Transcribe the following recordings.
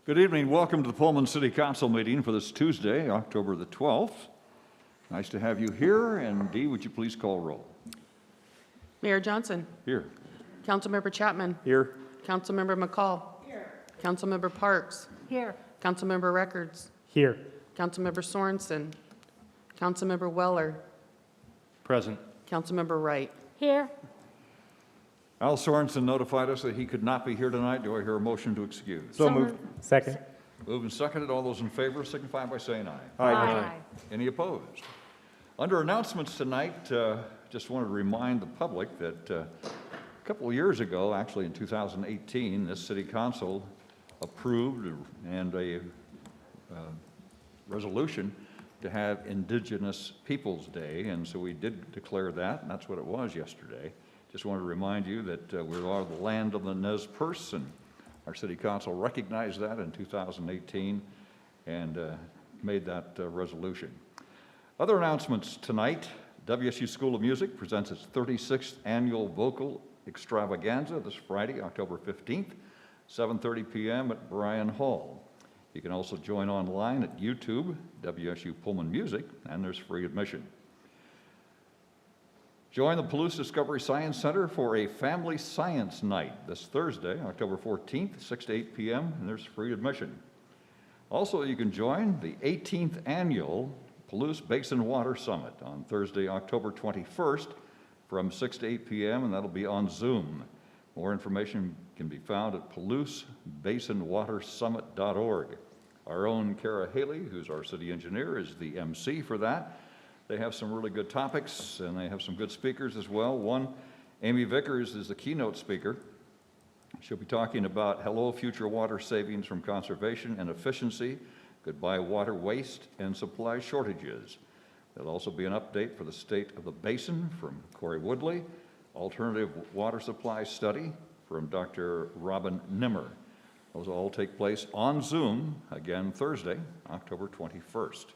Good evening. Welcome to the Pullman City Council meeting for this Tuesday, October the 12th. Nice to have you here. And Dee, would you please call roll? Mayor Johnson. Here. Councilmember Chapman. Here. Councilmember McCall. Here. Councilmember Parks. Here. Councilmember Records. Here. Councilmember Sorensen. Councilmember Weller. Present. Councilmember Wright. Here. Al Sorensen notified us that he could not be here tonight. Do I hear a motion to excuse? So moved. Second. Moved and seconded. All those in favor signify by saying aye. Aye. Any opposed? Under announcements tonight, just wanted to remind the public that a couple of years ago, actually in 2018, this city council approved and a resolution to have Indigenous Peoples Day, and so we did declare that, and that's what it was yesterday. Just wanted to remind you that we are the land of the Nez Perce, and our city council recognized that in 2018 and made that resolution. Other announcements tonight: WSU School of Music presents its 36th annual vocal extravaganza this Friday, October 15th, 7:30 p.m. at Bryan Hall. You can also join online at YouTube, WSU Pullman Music, and there's free admission. Join the Palouse Discovery Science Center for a Family Science Night this Thursday, October 14th, 6 to 8 p.m., and there's free admission. Also, you can join the 18th Annual Palouse Basin Water Summit on Thursday, October 21st from 6 to 8 p.m., and that'll be on Zoom. More information can be found at PalouseBasinWaterSummit.org. Our own Kara Haley, who's our city engineer, is the MC for that. They have some really good topics, and they have some good speakers as well. One, Amy Vickers, is the keynote speaker. She'll be talking about Hello Future Water Savings from Conservation and Efficiency, Goodbye Water Waste and Supply Shortages. There'll also be an update for the state of the basin from Corey Woodley, Alternative Water Supply Study from Dr. Robin Nimmer. Those all take place on Zoom, again Thursday, October 21st.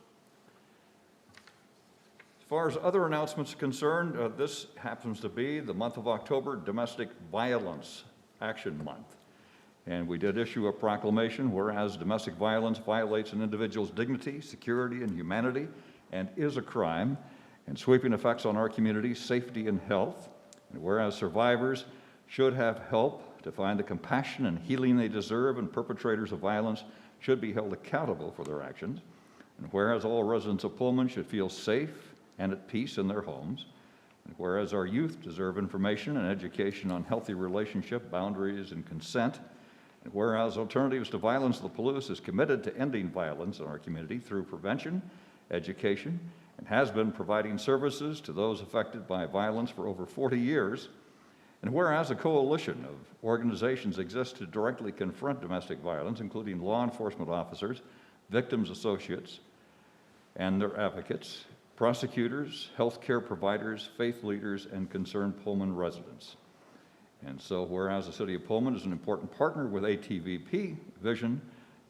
As far as other announcements are concerned, this happens to be the month of October, Domestic Violence Action Month. And we did issue a proclamation, whereas domestic violence violates an individual's dignity, security, and humanity, and is a crime, and sweeping effects on our community, safety, and health. And whereas survivors should have help to find the compassion and healing they deserve, and perpetrators of violence should be held accountable for their actions. And whereas all residents of Pullman should feel safe and at peace in their homes. And whereas our youth deserve information and education on healthy relationship, boundaries, and consent. And whereas Alternatives to Violence of the Palouse is committed to ending violence in our community through prevention, education, and has been providing services to those affected by violence for over 40 years. And whereas a coalition of organizations exists to directly confront domestic violence, including law enforcement officers, victims' associates, and their advocates, prosecutors, healthcare providers, faith leaders, and concerned Pullman residents. And so, whereas the City of Pullman is an important partner with ATVP vision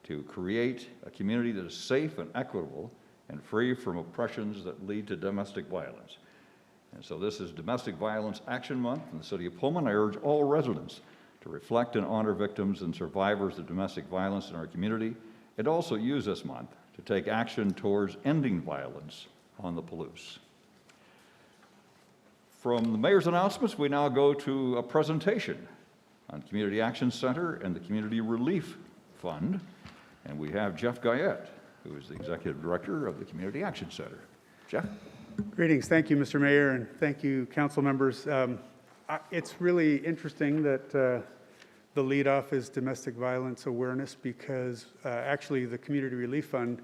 to create a community that is safe and equitable and free from oppressions that lead to domestic violence. And so this is Domestic Violence Action Month in the City of Pullman. I urge all residents to reflect and honor victims and survivors of domestic violence in our community, and also use this month to take action towards ending violence on the Palouse. From the mayor's announcements, we now go to a presentation on Community Action Center and the Community Relief Fund. And we have Jeff Guyette, who is the Executive Director of the Community Action Center. Jeff? Greetings. Thank you, Mr. Mayor, and thank you, council members. It's really interesting that the leadoff is domestic violence awareness, because actually the Community Relief Fund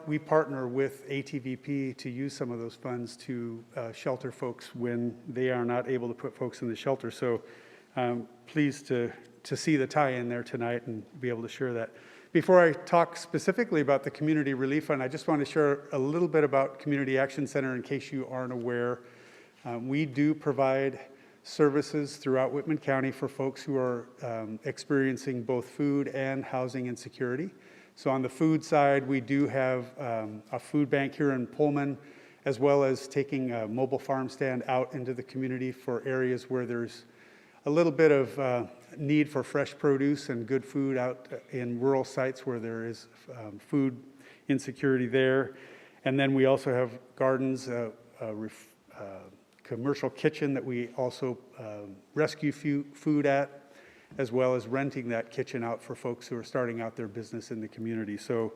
we partner with ATVP to use some of those funds to shelter folks when they are not able to put folks in the shelter. So pleased to see the tie-in there tonight and be able to share that. Before I talk specifically about the Community Relief Fund, I just want to share a little bit about Community Action Center in case you aren't aware. We do provide services throughout Whitman County for folks who are experiencing both food and housing insecurity. So on the food side, we do have a food bank here in Pullman, as well as taking a mobile farm stand out into the community for areas where there's a little bit of need for fresh produce and good food out in rural sites where there is food insecurity there. And then we also have gardens, commercial kitchen that we also rescue food at, as well as renting that kitchen out for folks who are starting out their business in the community. So,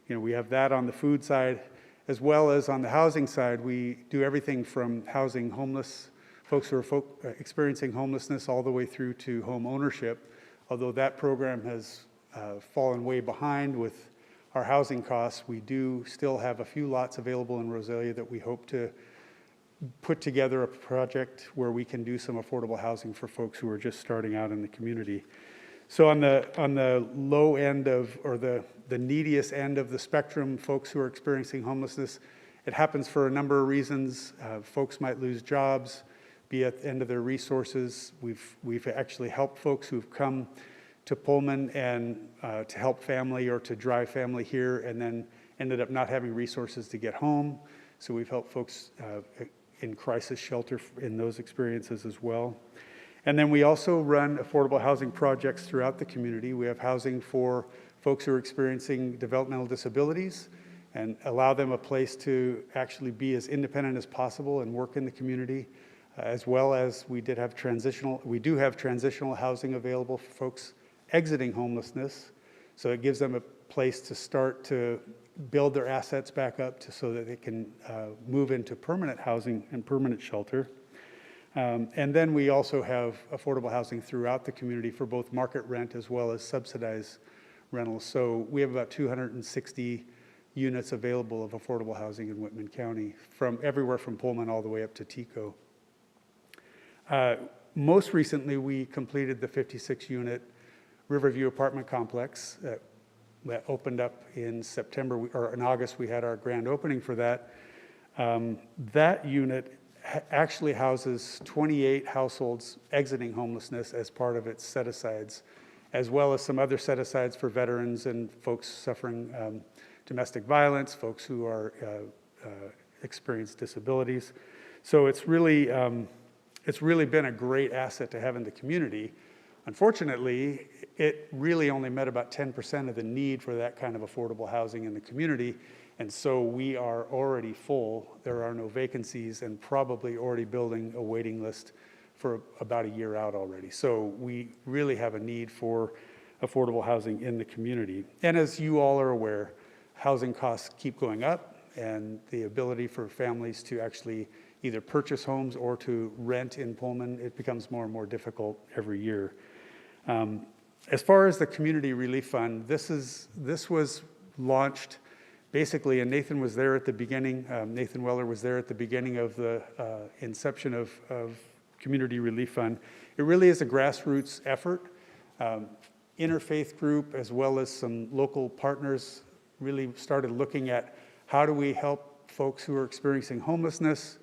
we have that on the food side, as well as on the housing side. We do everything from housing homeless folks who are experiencing homelessness all the way through to home ownership, although that program has fallen way behind with our housing costs. We do still have a few lots available in Rosalia that we hope to put together a project where we can do some affordable housing for folks who are just starting out in the community. So on the low end of, or the neediest end of the spectrum, folks who are experiencing homelessness, it happens for a number of reasons. Folks might lose jobs, be at the end of their resources. We've actually helped folks who've come to Pullman and to help family or to drive family here and then ended up not having resources to get home. So we've helped folks in crisis shelter in those experiences as well. And then we also run affordable housing projects throughout the community. We have housing for folks who are experiencing developmental disabilities and allow them a place to actually be as independent as possible and work in the community, as well as we do have transitional housing available for folks exiting homelessness. So it gives them a place to start to build their assets back up so that they can move into permanent housing and permanent shelter. And then we also have affordable housing throughout the community for both market rent as well as subsidized rentals. So we have about 260 units available of affordable housing in Whitman County, from everywhere from Pullman all the way up to Tico. Most recently, we completed the 56-unit Riverview apartment complex that opened up in September, or in August. We had our grand opening for that. That unit actually houses 28 households exiting homelessness as part of its set-asides, as well as some other set-asides for veterans and folks suffering domestic violence, folks who are experience disabilities. So it's really been a great asset to have in the community. Unfortunately, it really only met about 10% of the need for that kind of affordable housing in the community. And so we are already full. There are no vacancies and probably already building a waiting list for about a year out already. So we really have a need for affordable housing in the community. And as you all are aware, housing costs keep going up, and the ability for families to actually either purchase homes or to rent in Pullman, it becomes more and more difficult every year. As far as the Community Relief Fund, this was launched basically, and Nathan was there at the beginning. Nathan Weller was there at the beginning of the inception of Community Relief Fund. It really is a grassroots effort. Interfaith group, as well as some local partners, really started looking at how do we help folks who are experiencing homelessness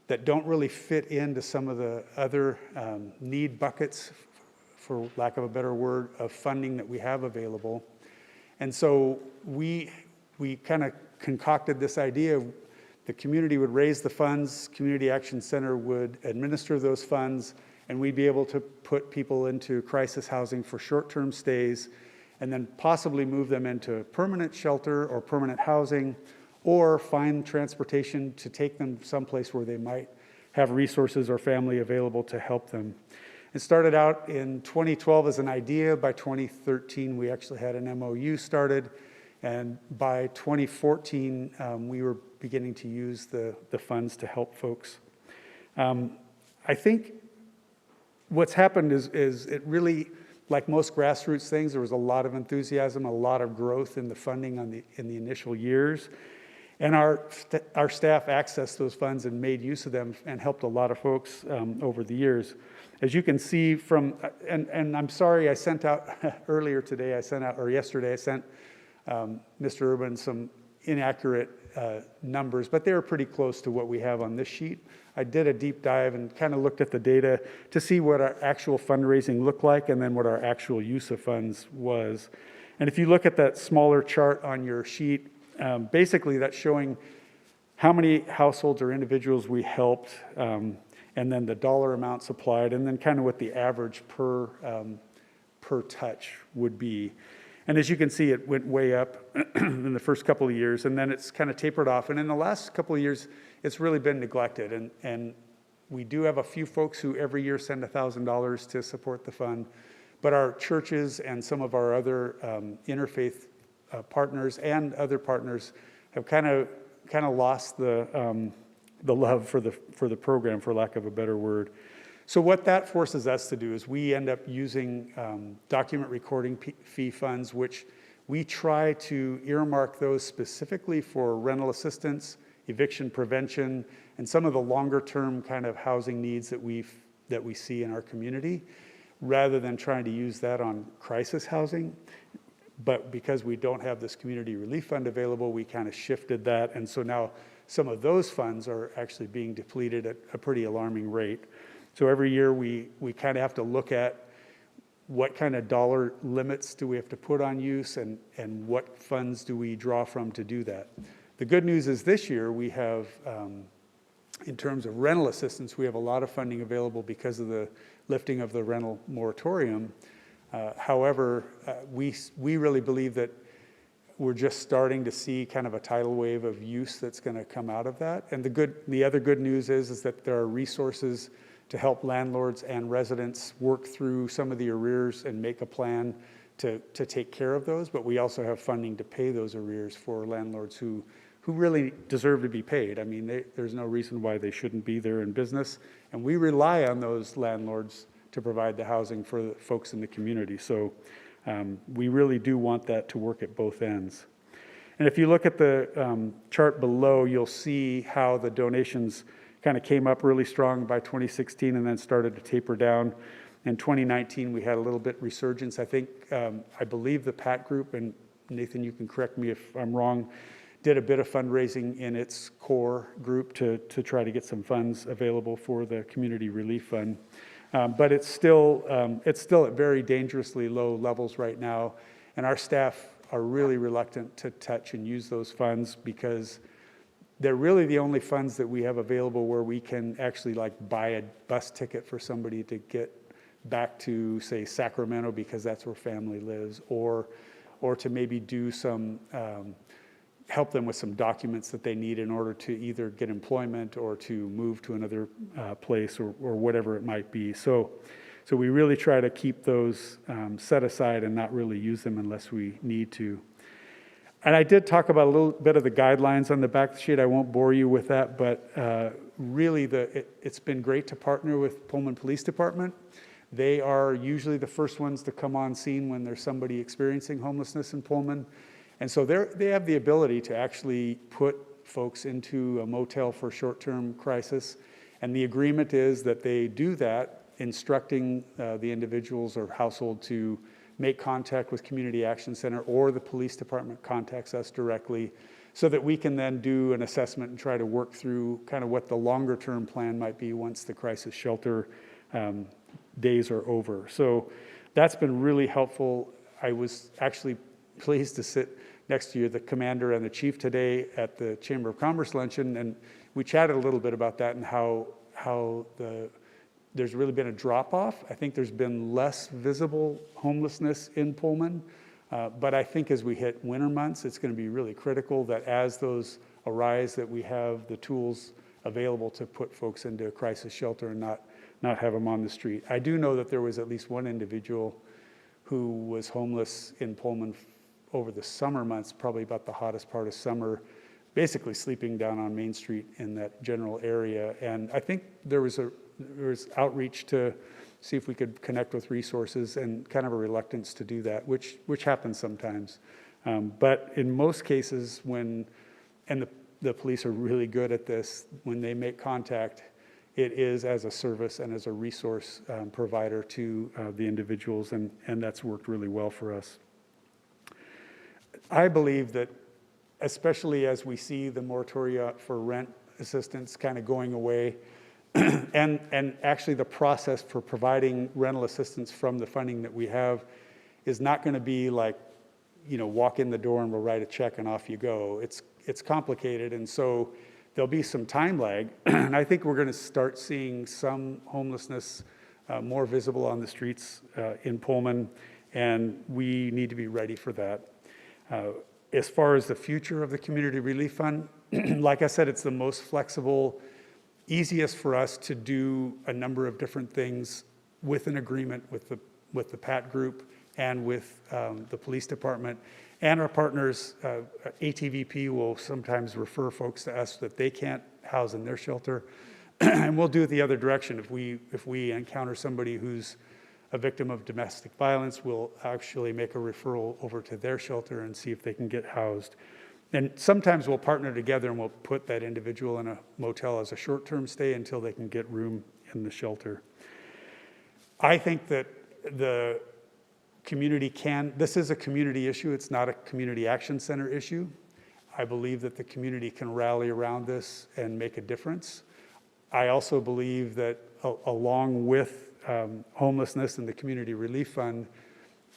that don't really fit into some of the other need buckets, for lack of a better word, of funding that we have available. And so we kind of concocted this idea. The community would raise the funds, Community Action Center would administer those funds, and we'd be able to put people into crisis housing for short-term stays, and then possibly move them into permanent shelter or permanent housing, or find transportation to take them someplace where they might have resources or family available to help them. It started out in 2012 as an idea. By 2013, we actually had an MOU started. And by 2014, we were beginning to use the funds to help folks. I think what's happened is it really, like most grassroots things, there was a lot of enthusiasm, a lot of growth in the funding in the initial years. And our staff accessed those funds and made use of them and helped a lot of folks over the years. As you can see from, and I'm sorry, I sent out earlier today, yesterday, I sent Mr. Urban some inaccurate numbers, but they were pretty close to what we have on this sheet. I did a deep dive and kind of looked at the data to see what our actual fundraising looked like and then what our actual use of funds was. And if you look at that smaller chart on your sheet, basically that's showing how many households or individuals we helped. And and then the dollar amounts applied, and then kind of what the average per touch would be. And as you can see, it went way up in the first couple of years, and then it's kind of tapered off. And in the last couple of years, it's really been neglected. And we do have a few folks who every year send $1,000 to support the fund, but our churches and some of our other interfaith partners and other partners have kind of lost the love for the program, for lack of a better word. So what that forces us to do is we end up using document recording fee funds, which we try to earmark those specifically for rental assistance, eviction prevention, and some of the longer term kind of housing needs that we see in our community, rather than trying to use that on crisis housing. But because we don't have this community relief fund available, we kind of shifted that. And so now some of those funds are actually being depleted at a pretty alarming rate. So every year we kind of have to look at what kind of dollar limits do we have to put on use, and what funds do we draw from to do that. The good news is this year we have, in terms of rental assistance, we have a lot of funding available because of the lifting of the rental moratorium. However, we really believe that we're just starting to see kind of a tidal wave of use that's going to come out of that. And the other good news is that there are resources to help landlords and residents work through some of the arrears and make a plan to take care of those. But we also have funding to pay those arrears for landlords who really deserve to be paid. I mean, there's no reason why they shouldn't be there in business. And we rely on those landlords to provide the housing for the folks in the community. So we really do want that to work at both ends. And if you look at the chart below, you'll see how the donations kind of came up really strong by 2016 and then started to taper down. In 2019, we had a little bit resurgence. I think, I believe the Pat group, and Nathan, you can correct me if I'm wrong, did a bit of fundraising in its core group to try to get some funds available for the community relief fund. But it's still at very dangerously low levels right now. And our staff are really reluctant to touch and use those funds because they're really the only funds that we have available where we can actually like buy a bus ticket for somebody to get back to, say, Sacramento because that's where family lives, or to maybe do some, help them with some documents that they need in order to either get employment or to move to another place or whatever it might be. So we really try to keep those set aside and not really use them unless we need to. And I did talk about a little bit of the guidelines on the back of the sheet. I won't bore you with that, but really it's been great to partner with Pullman Police Department. They are usually the first ones to come on scene when there's somebody experiencing homelessness in Pullman. And so they have the ability to actually put folks into a motel for short-term crisis. And the agreement is that they do that, instructing the individuals or household to make contact with Community Action Center, or the police department contacts us directly so that we can then do an assessment and try to work through kind of what the longer term plan might be once the crisis shelter days are over. So that's been really helpful. I was actually pleased to sit next to you, the commander and the chief today at the Chamber of Commerce luncheon, and we chatted a little bit about that and how there's really been a drop-off. I think there's been less visible homelessness in Pullman, but I think as we hit winter months, it's going to be really critical that as those arise, that we have the tools available to put folks into a crisis shelter and not have them on the street. I do know that there was at least one individual who was homeless in Pullman over the summer months, probably about the hottest part of summer, basically sleeping down on Main Street in that general area. And I think there was outreach to see if we could connect with resources, and kind of a reluctance to do that, which happens sometimes. But in most cases, and the police are really good at this, when they make contact, it is as a service and as a resource provider to the individuals, and that's worked really well for us. I believe that, especially as we see the moratoria for rent assistance kind of going away, and actually the process for providing rental assistance from the funding that we have is not going to be like, walk in the door and we'll write a check and off you go. It's complicated, and so there'll be some time lag, and I think we're going to start seeing some homelessness more visible on the streets in Pullman, and we need to be ready for that. As far as the future of the Community Relief Fund, like I said, it's the most flexible, easiest for us to do a number of different things with an agreement with the Pat group and with the police department. And our partners, ATVP will sometimes refer folks to us that they can't house in their shelter. And we'll do it the other direction. If we encounter somebody who's a victim of domestic violence, we'll actually make a referral over to their shelter and see if they can get housed. And sometimes we'll partner together and we'll put that individual in a motel as a short-term stay until they can get room in the shelter. I think that the community this is a community issue, it's not a community action center issue. I believe that the community can rally around this and make a difference. I also believe that along with homelessness and the Community Relief Fund,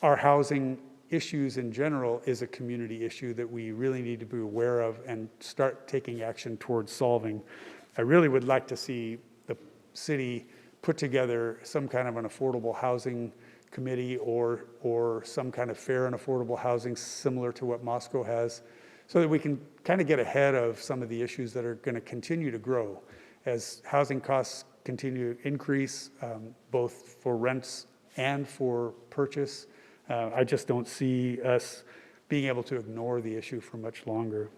our housing issues in general is a community issue that we really need to be aware of and start taking action towards solving. I really would like to see the city put together some kind of an affordable housing committee or some kind of fair and affordable housing similar to what Moscow has, so that we can kind of get ahead of some of the issues that are going to continue to grow as housing costs continue to increase, both for rents and for purchase. I just don't see us being able to ignore the issue for much longer.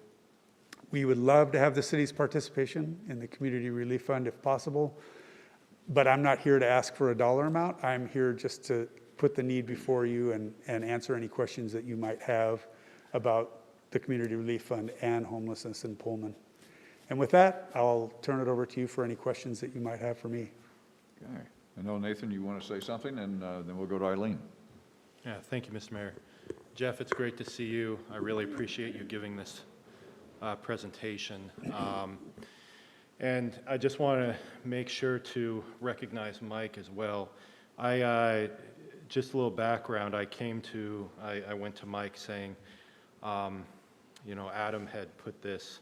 We would love to have the city's participation in the Community Relief Fund if possible, but I'm not here to ask for a dollar amount. I'm here just to put the need before you and answer any questions that you might have about the Community Relief Fund and homelessness in Pullman. And with that, I'll turn it over to you for any questions that you might have for me. Okay. I know, Nathan, you want to say something, and then we'll go to Eileen. Yeah, thank you, Mr. Mayor. Jeff, it's great to see you. I really appreciate you giving this presentation. And I just want to make sure to recognize Mike as well. Just a little background, I went to Mike saying, Adam had put this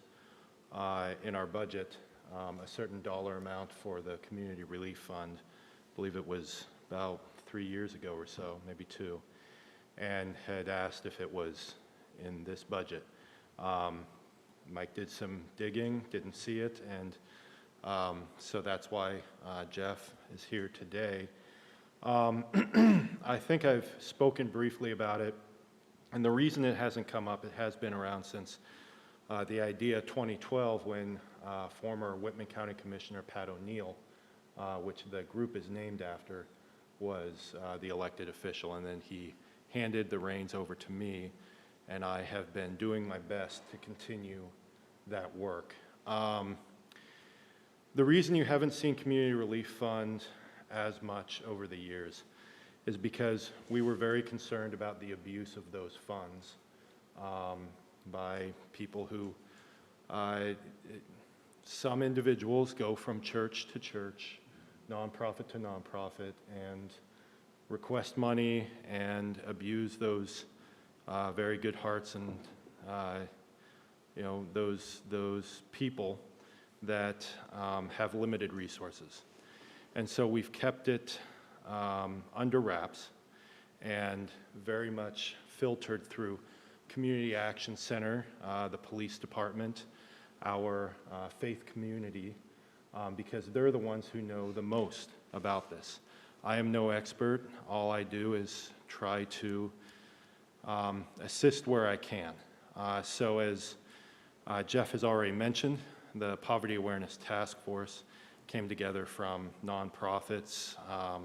in our budget, a certain dollar amount for the Community Relief Fund. I believe it was about 3 years ago or so, maybe 2, and had asked if it was in this budget. Mike did some digging, didn't see it, and so that's why Jeff is here today. I think I've spoken briefly about it, and the reason it hasn't come up, it has been around since the idea 2012 when former Whitman County Commissioner Pat O'Neill, which the group is named after, was the elected official, and then he handed the reins over to me, and I have been doing my best to continue that work. The reason you haven't seen Community Relief Fund as much over the years is because we were very concerned about the abuse of those funds by people who, some individuals go from church to church, nonprofit to nonprofit, and request money and abuse those very good hearts and those people that have limited resources. And so we've kept it under wraps and very much filtered through Community Action Center, the police department, our faith community, because they're the ones who know the most about this. I am no expert. All I do is try to assist where I can. So as Jeff has already mentioned, the Poverty Awareness Task Force came together from nonprofits,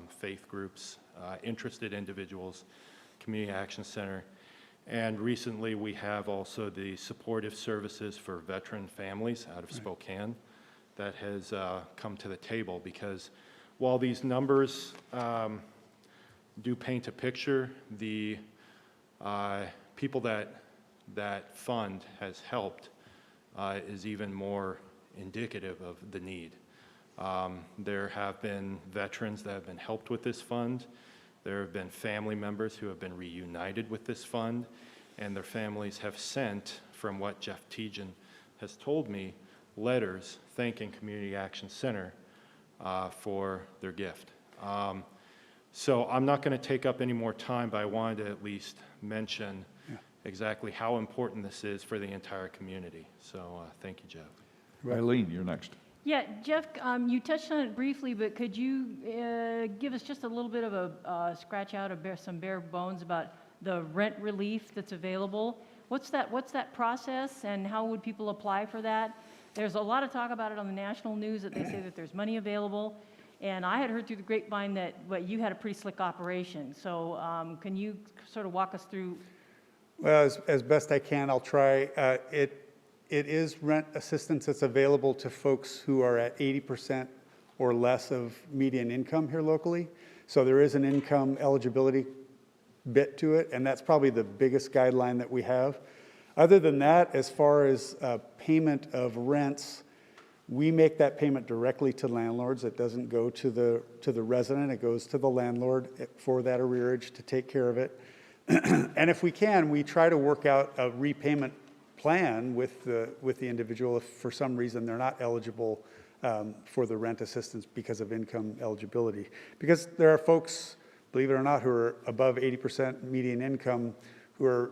faith groups, interested individuals, Community Action Center, and recently we have also the Supportive Services for Veteran Families out of Spokane that has come to the table, because while these numbers do paint a picture, the people that fund has helped is even more indicative of the need. There have been veterans that have been helped with this fund. There have been family members who have been reunited with this fund, and their families have sent, from what Jeff Tejan has told me, letters thanking Community Action Center for their gift. So I'm not going to take up any more time, but I wanted to at least mention exactly how important this is for the entire community. So thank you, Jeff. Eileen, you're next. Yeah, Jeff, you touched on it briefly, but could you give us just a little bit of a scratch out of some bare bones about the rent relief that's available? What's that process, and how would people apply for that? There's a lot of talk about it on the national news that they say that there's money available, and I had heard through the grapevine that you had a pretty slick operation. So can you sort of walk us through? Well, as best I can, I'll try. It is rent assistance that's available to folks who are at 80% or less of median income here locally. So there is an income eligibility bit to it, and that's probably the biggest guideline that we have. Other than that, as far as payment of rents, we make that payment directly to landlords. It doesn't go to the resident. It goes to the landlord for that arrearage to take care of it. And if we can, we try to work out a repayment plan with the individual if for some reason they're not eligible for the rent assistance because of income eligibility. Because there are folks, believe it or not, who are above 80% median income, who are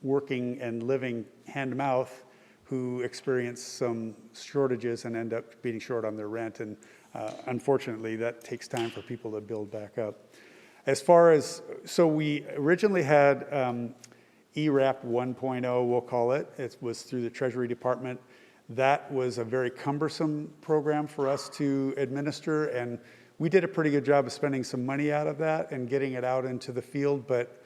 working and living hand-to-mouth, who experience some shortages and end up being short on their rent. And unfortunately, that takes time for people to build back up. As far as, so we originally had ERAP 1.0, we'll call it. It was through the Treasury Department. That was a very cumbersome program for us to administer, and we did a pretty good job of spending some money out of that and getting it out into the field, but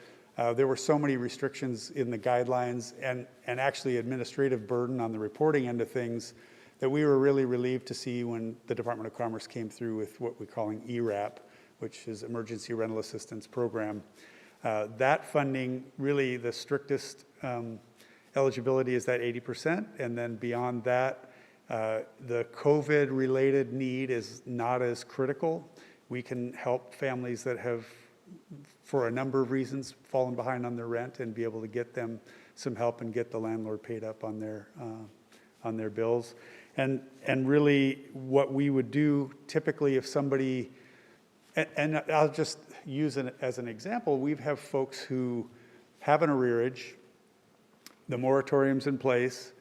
there were so many restrictions in the guidelines and actually administrative burden on the reporting end of things that we were really relieved to see when the Department of Commerce came through with what we're calling ERAP, which is Emergency Rental Assistance Program. That funding, really the strictest eligibility is that 80%, and then beyond that, the COVID-related need is not as critical. We can help families that have, for a number of reasons, fallen behind on their rent and be able to get them some help and get the landlord paid up on their bills. And really what we would do typically if somebody, and I'll just use it as an example, we have folks who have an arrearage, the moratorium's in place,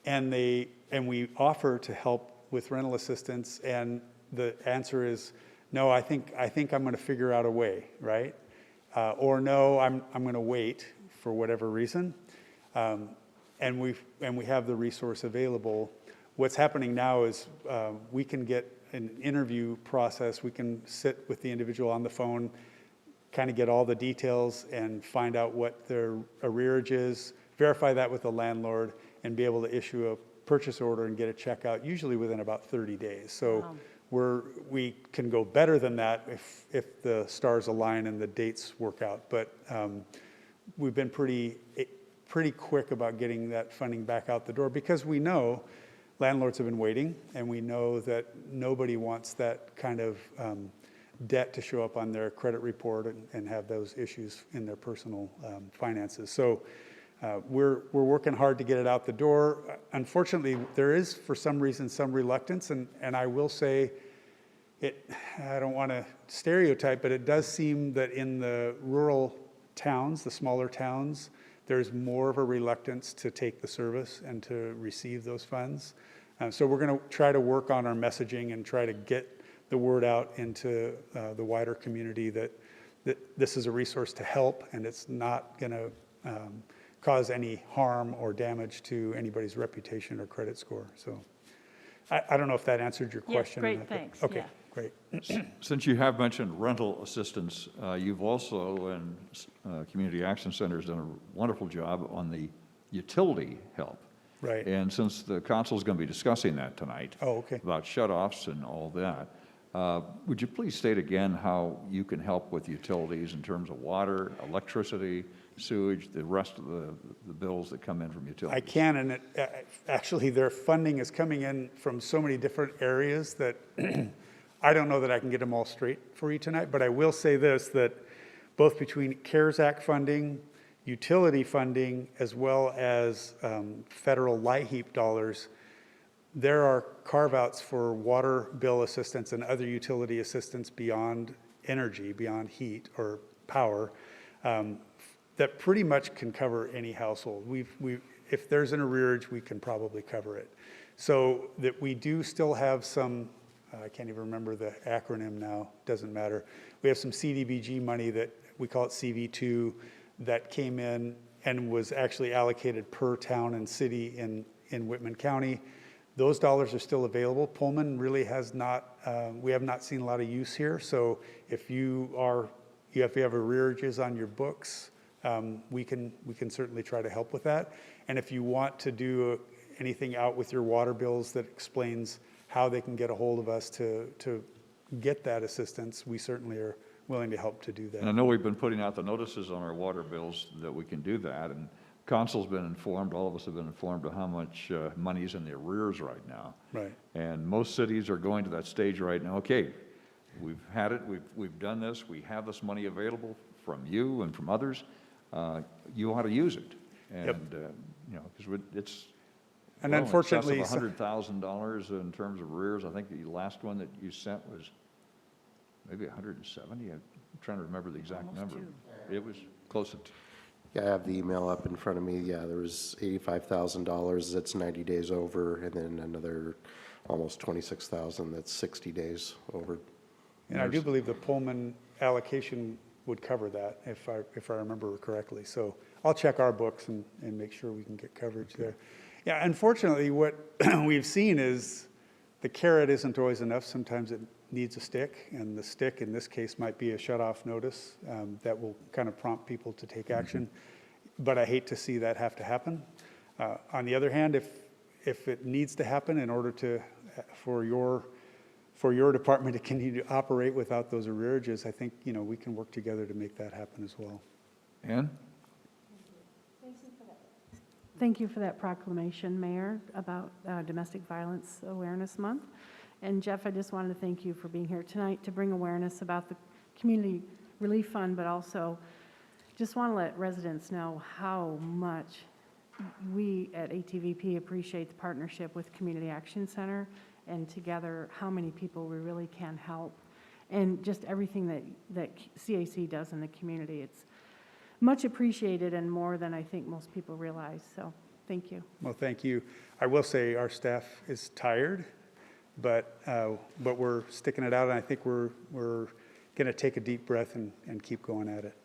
and we offer to help with rental assistance, and the answer is, no, I think I'm going to figure out a way, right? Or no, I'm going to wait for whatever reason, and we have the resource available. What's happening now is we can get an interview process. We can sit with the individual on the phone, kind of get all the details and find out what their arrearage is, verify that with the landlord, and be able to issue a purchase order and get a check out, usually within about 30 days. So wow. We can go better than that if the stars align and the dates work out. But we've been pretty quick about getting that funding back out the door because we know landlords have been waiting, and we know that nobody wants that kind of debt to show up on their credit report and have those issues in their personal finances. So we're working hard to get it out the door. Unfortunately, there is, for some reason, some reluctance, and I will say, I don't want to stereotype, but it does seem that in the rural towns, the smaller towns, there's more of a reluctance to take the service and to receive those funds. So we're going to try to work on our messaging and try to get the word out into the wider community that this is a resource to help, and it's not going to cause any harm or damage to anybody's reputation or credit score. So I don't know if that answered your question. Yes, great, thanks. Okay, yeah. Great. Since you have mentioned rental assistance, you've also, and Community Action Center has done a wonderful job on the utility help. Right. And since the council is going to be discussing that tonight, about shutoffs and all that, would you please state again how you can help with utilities in terms of water, electricity, sewage, the rest of the bills that come in from utilities? I can, and actually their funding is coming in from so many different areas that I don't know that I can get them all straight for you tonight, but I will say this, that both between CARES Act funding, utility funding, as well as federal LIHEAP dollars, there are carve-outs for water bill assistance and other utility assistance beyond energy, beyond heat or power, that pretty much can cover any household. If there's an arrearage, we can probably cover it. So that we do still have some, I can't even remember the acronym now, doesn't matter. We have some CDBG money that we call it CV2 that came in and was actually allocated per town and city in Whitman County. Those dollars are still available. Pullman really has not, we have not seen a lot of use here. So if you have arrearages on your books, we can certainly try to help with that. And if you want to do anything out with your water bills that explains how they can get a hold of us to get that assistance, we certainly are willing to help to do that. And I know we've been putting out the notices on our water bills that we can do that, and council's been informed, all of us have been informed of how much money's in the arrears right now. Right. And most cities are going to that stage right now. Okay, we've had it, we've done this, we have this money available from you and from others. You ought to use it. And, Yep. you know, because it's, And well, unfortunately, in excess of $100,000 in terms of arrears. I think the last one that you sent was maybe 170. I'm trying to remember the exact number. It was close to. Yeah, I have the email up in front of me. Yeah, there was $85,000 that's 90 days over, and then another almost 26,000 that's 60 days over. And I do believe the Pullman allocation would cover that, if I remember correctly. So I'll check our books and make sure we can get coverage there. Yeah, unfortunately, what we've seen is the carrot isn't always enough. Sometimes it needs a stick, and the stick in this case might be a shut-off notice that will kind of prompt people to take action. But I hate to see that have to happen. On the other hand, if it needs to happen in order for your department to continue to operate without those arrearages, I think, you know, we can work together to make that happen as well. Ann? Thank you for that proclamation, Mayor, about Domestic Violence Awareness Month. And Jeff, I just wanted to thank you for being here tonight to bring awareness about the Community Relief Fund, but also just want to let residents know how much we at ATVP appreciate the partnership with Community Action Center, and together how many people we really can help, and just everything that CAC does in the community. It's much appreciated and more than I think most people realize. So thank you. Well, thank you. I will say our staff is tired, but we're sticking it out, and I think we're going to take a deep breath and keep going at it.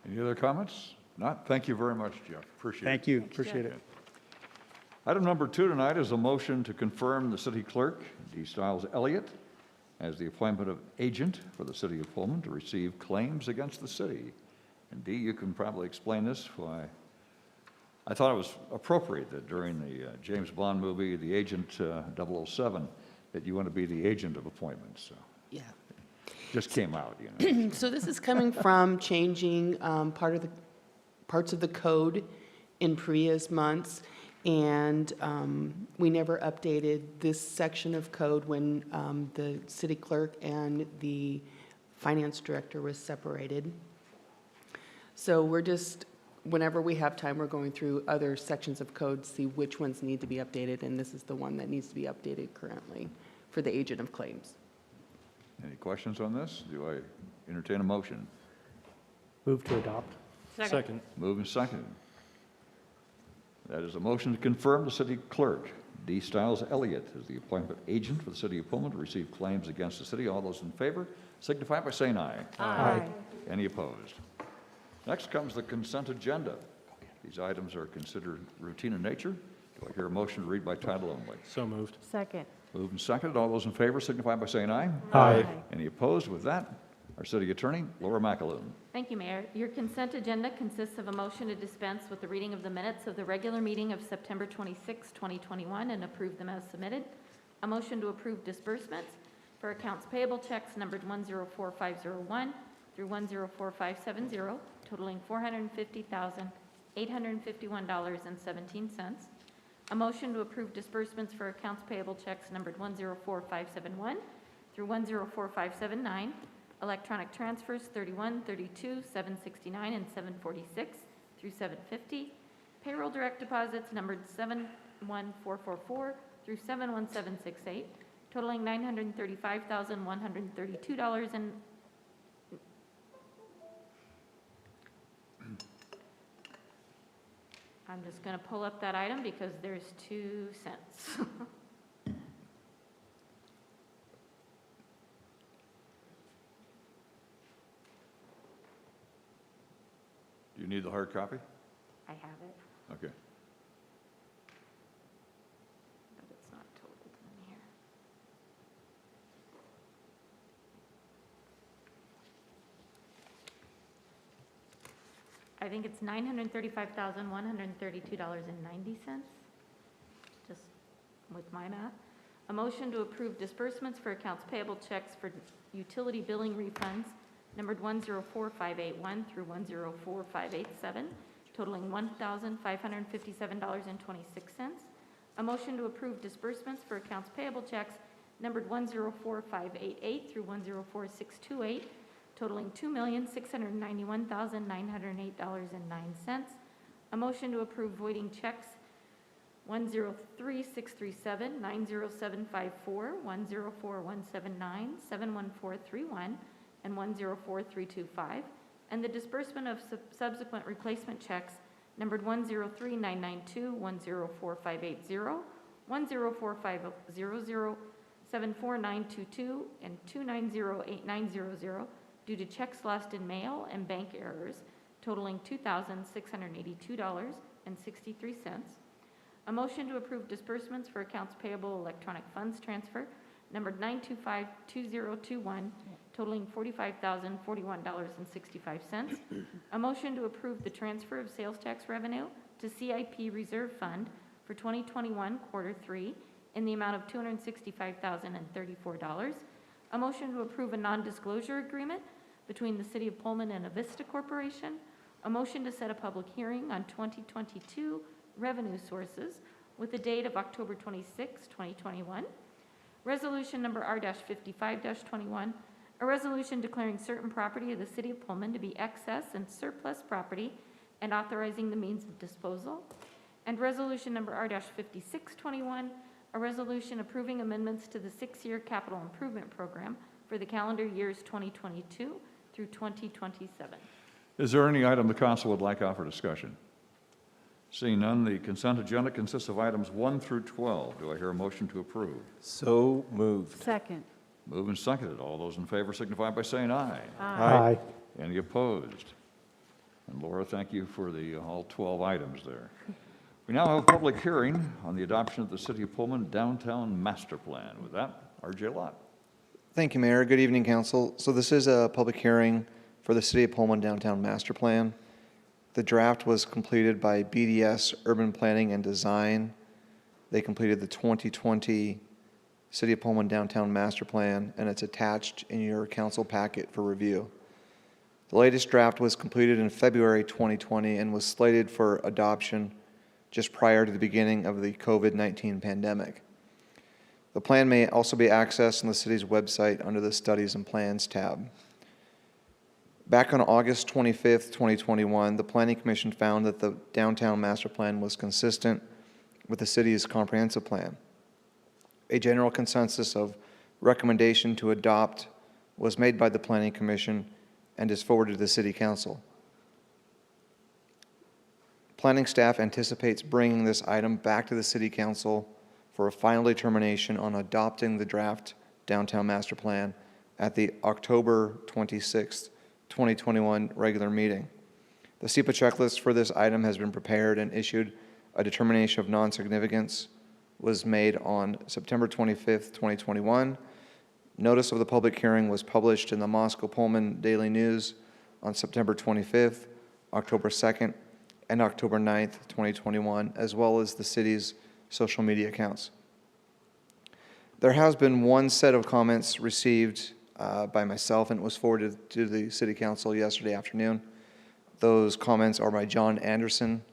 Any other comments? Not? Thank you very much, Jeff. Appreciate it. Thank you. Appreciate it. Item number 2 tonight is a motion to confirm the city clerk, D. Stiles Elliott, as the appointment of agent for the city of Pullman to receive claims against the city. And Dee, you can probably explain this. Why I thought it was appropriate that during the James Bond movie, the agent 007, that you want to be the agent of appointments. So Yeah. just came out, you know. So this is coming from changing parts of the code in previous months, and we never updated this section of code when the city clerk and the finance director was separated. So we're just, whenever we have time, we're going through other sections of code to see which ones need to be updated, and this is the one that needs to be updated currently for the agent of claims. Any questions on this? Do I entertain a motion? Move to adopt. Second. Moved and seconded. That is a motion to confirm the city clerk, D. Stiles Elliott, as the appointment agent for the city of Pullman to receive claims against the city. All those in favor signify by saying aye. Aye. Any opposed? Next comes the consent agenda. These items are considered routine in nature. Do I hear a motion to read by title only? So moved. Second. Moved and seconded. All those in favor signify by saying aye. Aye. Any opposed? With that, our city attorney, Laura McAloon. Thank you, Mayor. Your consent agenda consists of a motion to dispense with the reading of the minutes of the regular meeting of September 26, 2021, and approve them as submitted. A motion to approve disbursements for accounts payable checks numbered 104501 through 104570, totaling $450,851.17. A motion to approve disbursements for accounts payable checks numbered 104571 through 104579, electronic transfers 31, 32, 769, and 746 through 750, payroll direct deposits numbered 71444 through 71768, totaling $935,132. I'm just going to pull up that item because there's 2 cents. Do you need the hard copy? I have it, Okay. but it's not totaled in here. I think it's $935,132.90, just with my math. A motion to approve disbursements for accounts payable checks for utility billing refunds numbered 104581 through 104587, totaling $1,557.26. A motion to approve disbursements for accounts payable checks numbered 104588 through 104628, totaling $2,691,908.09. A motion to approve voiding checks 103637, 90754, 104179, 71431, and 104325, and the disbursement of subsequent replacement checks numbered 103992, 104580, 104500, 74922, and 2908900 due to checks lost in mail and bank errors, totaling $2,682.63. A motion to approve disbursements for accounts payable electronic funds transfer numbered 9252021, totaling $45,041.65. A motion to approve the transfer of sales tax revenue to CIP Reserve Fund for 2021 Quarter 3 in the amount of $265,034. A motion to approve a non-disclosure agreement between the City of Pullman and Avista Corporation. A motion to set a public hearing on 2022 revenue sources with the date of October 26, 2021. Resolution number R-55-21, a resolution declaring certain property of the City of Pullman to be excess and surplus property and authorizing the means of disposal. And resolution number R-56-21, a resolution approving amendments to the 6-year capital improvement program for the calendar years 2022 through 2027. Is there any item the council would like out for discussion? Seeing none, the consent agenda consists of items 1 through 12. Do I hear a motion to approve? So moved. Second. Moved and seconded. All those in favor signify by saying aye. Aye. Any opposed? And Laura, thank you for the all 12 items there. We now have a public hearing on the adoption of the City of Pullman Downtown Master Plan. With that, R.J. Lott. Thank you, Mayor. Good evening, Council. So this is a public hearing for the City of Pullman Downtown Master Plan. The draft was completed by BDS Urban Planning and Design. They completed the 2020 City of Pullman Downtown Master Plan, and it's attached in your council packet for review. The latest draft was completed in February 2020 and was slated for adoption just prior to the beginning of the COVID-19 pandemic. The plan may also be accessed on the city's website under the Studies and Plans tab. Back on August 25th, 2021, the Planning Commission found that the Downtown Master Plan was consistent with the city's comprehensive plan. A general consensus of recommendation to adopt was made by the Planning Commission and is forwarded to the City Council. Planning staff anticipates bringing this item back to the City Council for a final determination on adopting the draft Downtown Master Plan at the October 26th, 2021 regular meeting. The SEPA checklist for this item has been prepared and issued. A determination of non-significance was made on September 25th, 2021. Notice of the public hearing was published in the Moscow Pullman Daily News on September 25th, October 2nd, and October 9th, 2021, as well as the city's social media accounts. There has been one set of comments received by myself, and it was forwarded to the City Council yesterday afternoon. Those comments are by John Anderson,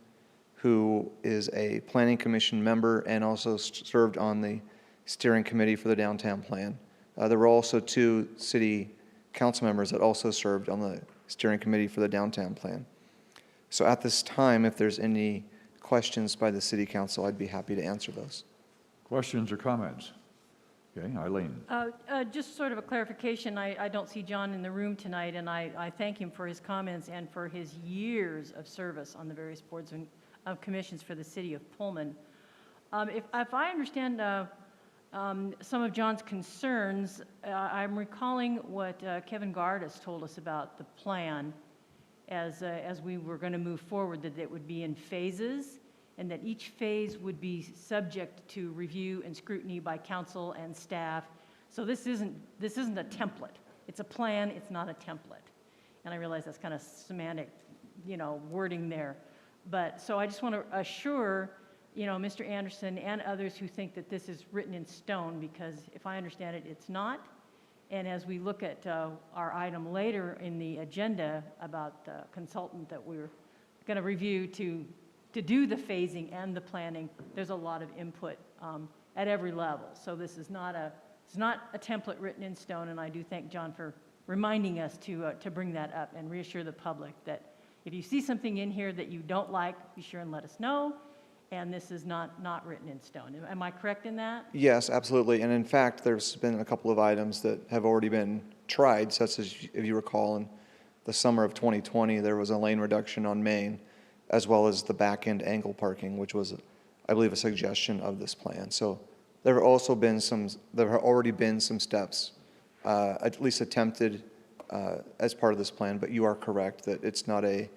who is a Planning Commission member and also served on the steering committee for the downtown plan. There were also 2 City Council members that also served on the steering committee for the downtown plan. So at this time, if there's any questions by the city council, I'd be happy to answer those. Questions or comments? Okay, Eileen. Just sort of a clarification, I don't see John in the room tonight, and I thank him for his comments and for his years of service on the various boards and commissions for the city of Pullman. If I understand some of John's concerns, I'm recalling what Kevin Gard has told us about the plan as we were going to move forward, that it would be in phases, and that each phase would be subject to review and scrutiny by council and staff. So this isn't a template. It's a plan, it's not a template. And I realize that's kind of semantic, wording there. But so I just want to assure, Mr. Anderson and others who think that this is written in stone, because if I understand it, it's not. And as we look at our item later in the agenda about the consultant that we're going to review to do the phasing and the planning, there's a lot of input at every level. So this is not a template written in stone, and I do thank John for reminding us to bring that up and reassure the public that if you see something in here that you don't like, be sure and let us know. And this is not written in stone. Am I correct in that? Yes, absolutely. And in fact, there's been a couple of items that have already been tried, such as, if you recall, in the summer of 2020, there was a lane reduction on Main, as well as the back-end angle parking, which was, I believe, a suggestion of this plan. So there have already been some steps, at least attempted as part of this plan, but you are correct that it's not a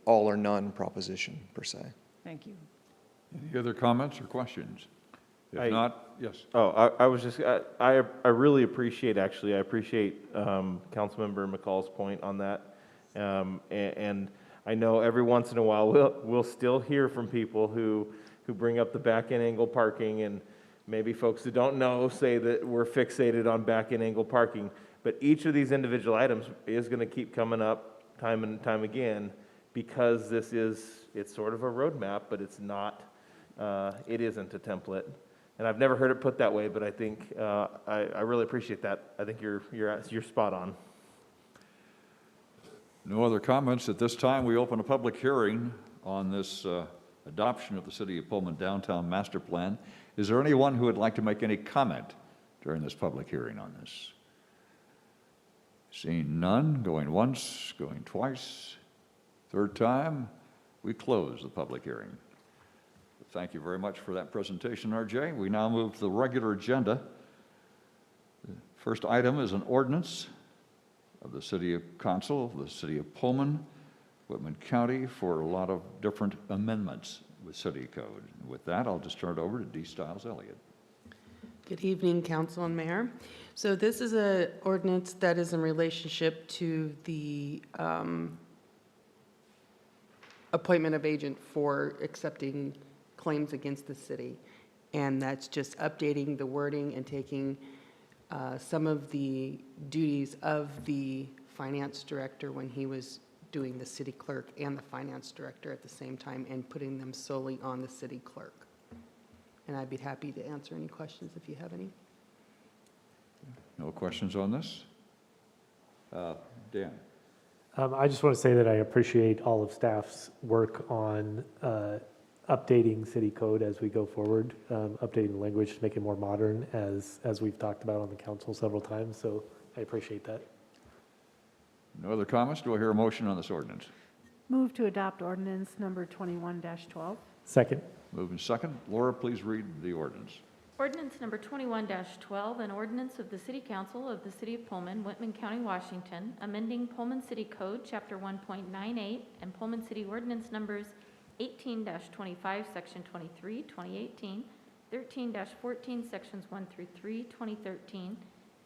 all or none proposition per se. Thank you. Any other comments or questions? If not, yes. Oh, I was just, I really appreciate, actually, I appreciate Councilmember McCall's point on that. And I know every once in a while, we'll still hear from people who bring up the back-end angle parking, and maybe folks who don't know say that we're fixated on back-end angle parking. But each of these individual items is going to keep coming up time and time again, because it's sort of a roadmap, but it's not, it isn't a template. And I've never heard it put that way, but I think, I really appreciate that. I think you're spot on. No other comments. At this time, we open a public hearing on this adoption of the City of Pullman Downtown Master Plan. Is there anyone who would like to make any comment during this public hearing on this? Seeing none, going once, going twice, third time, we close the public hearing. Thank you very much for that presentation, RJ. We now move to the regular agenda. The first item is an ordinance of the City Council, the City of Pullman, Whitman County, for a lot of different amendments with City Code. And with that, I'll just turn it over to D. Stiles Elliott. Good evening, Council and Mayor. So this is an ordinance that is in relationship to the appointment of agent for accepting claims against the city. And that's just updating the wording and taking some of the duties of the finance director when he was doing the city clerk and the finance director at the same time, and putting them solely on the city clerk. And I'd be happy to answer any questions if you have any. No questions on this? Dan? I just want to say that I appreciate all of staff's work on updating city code as we go forward, updating the language to make it more modern, as we've talked about on the council several times, so I appreciate that. No other comments? Do I hear a motion on this ordinance? Move to adopt ordinance number 21-12. Second. Moving second. Laura, please read the ordinance. Ordinance number 21-12, an ordinance of the City Council of the City of Pullman, Whitman County, Washington, amending Pullman City Code, Chapter 1.98, and Pullman City Ordinance numbers 18-25, Section 23, 2018, 13-14, Sections 1 through 3, 2013,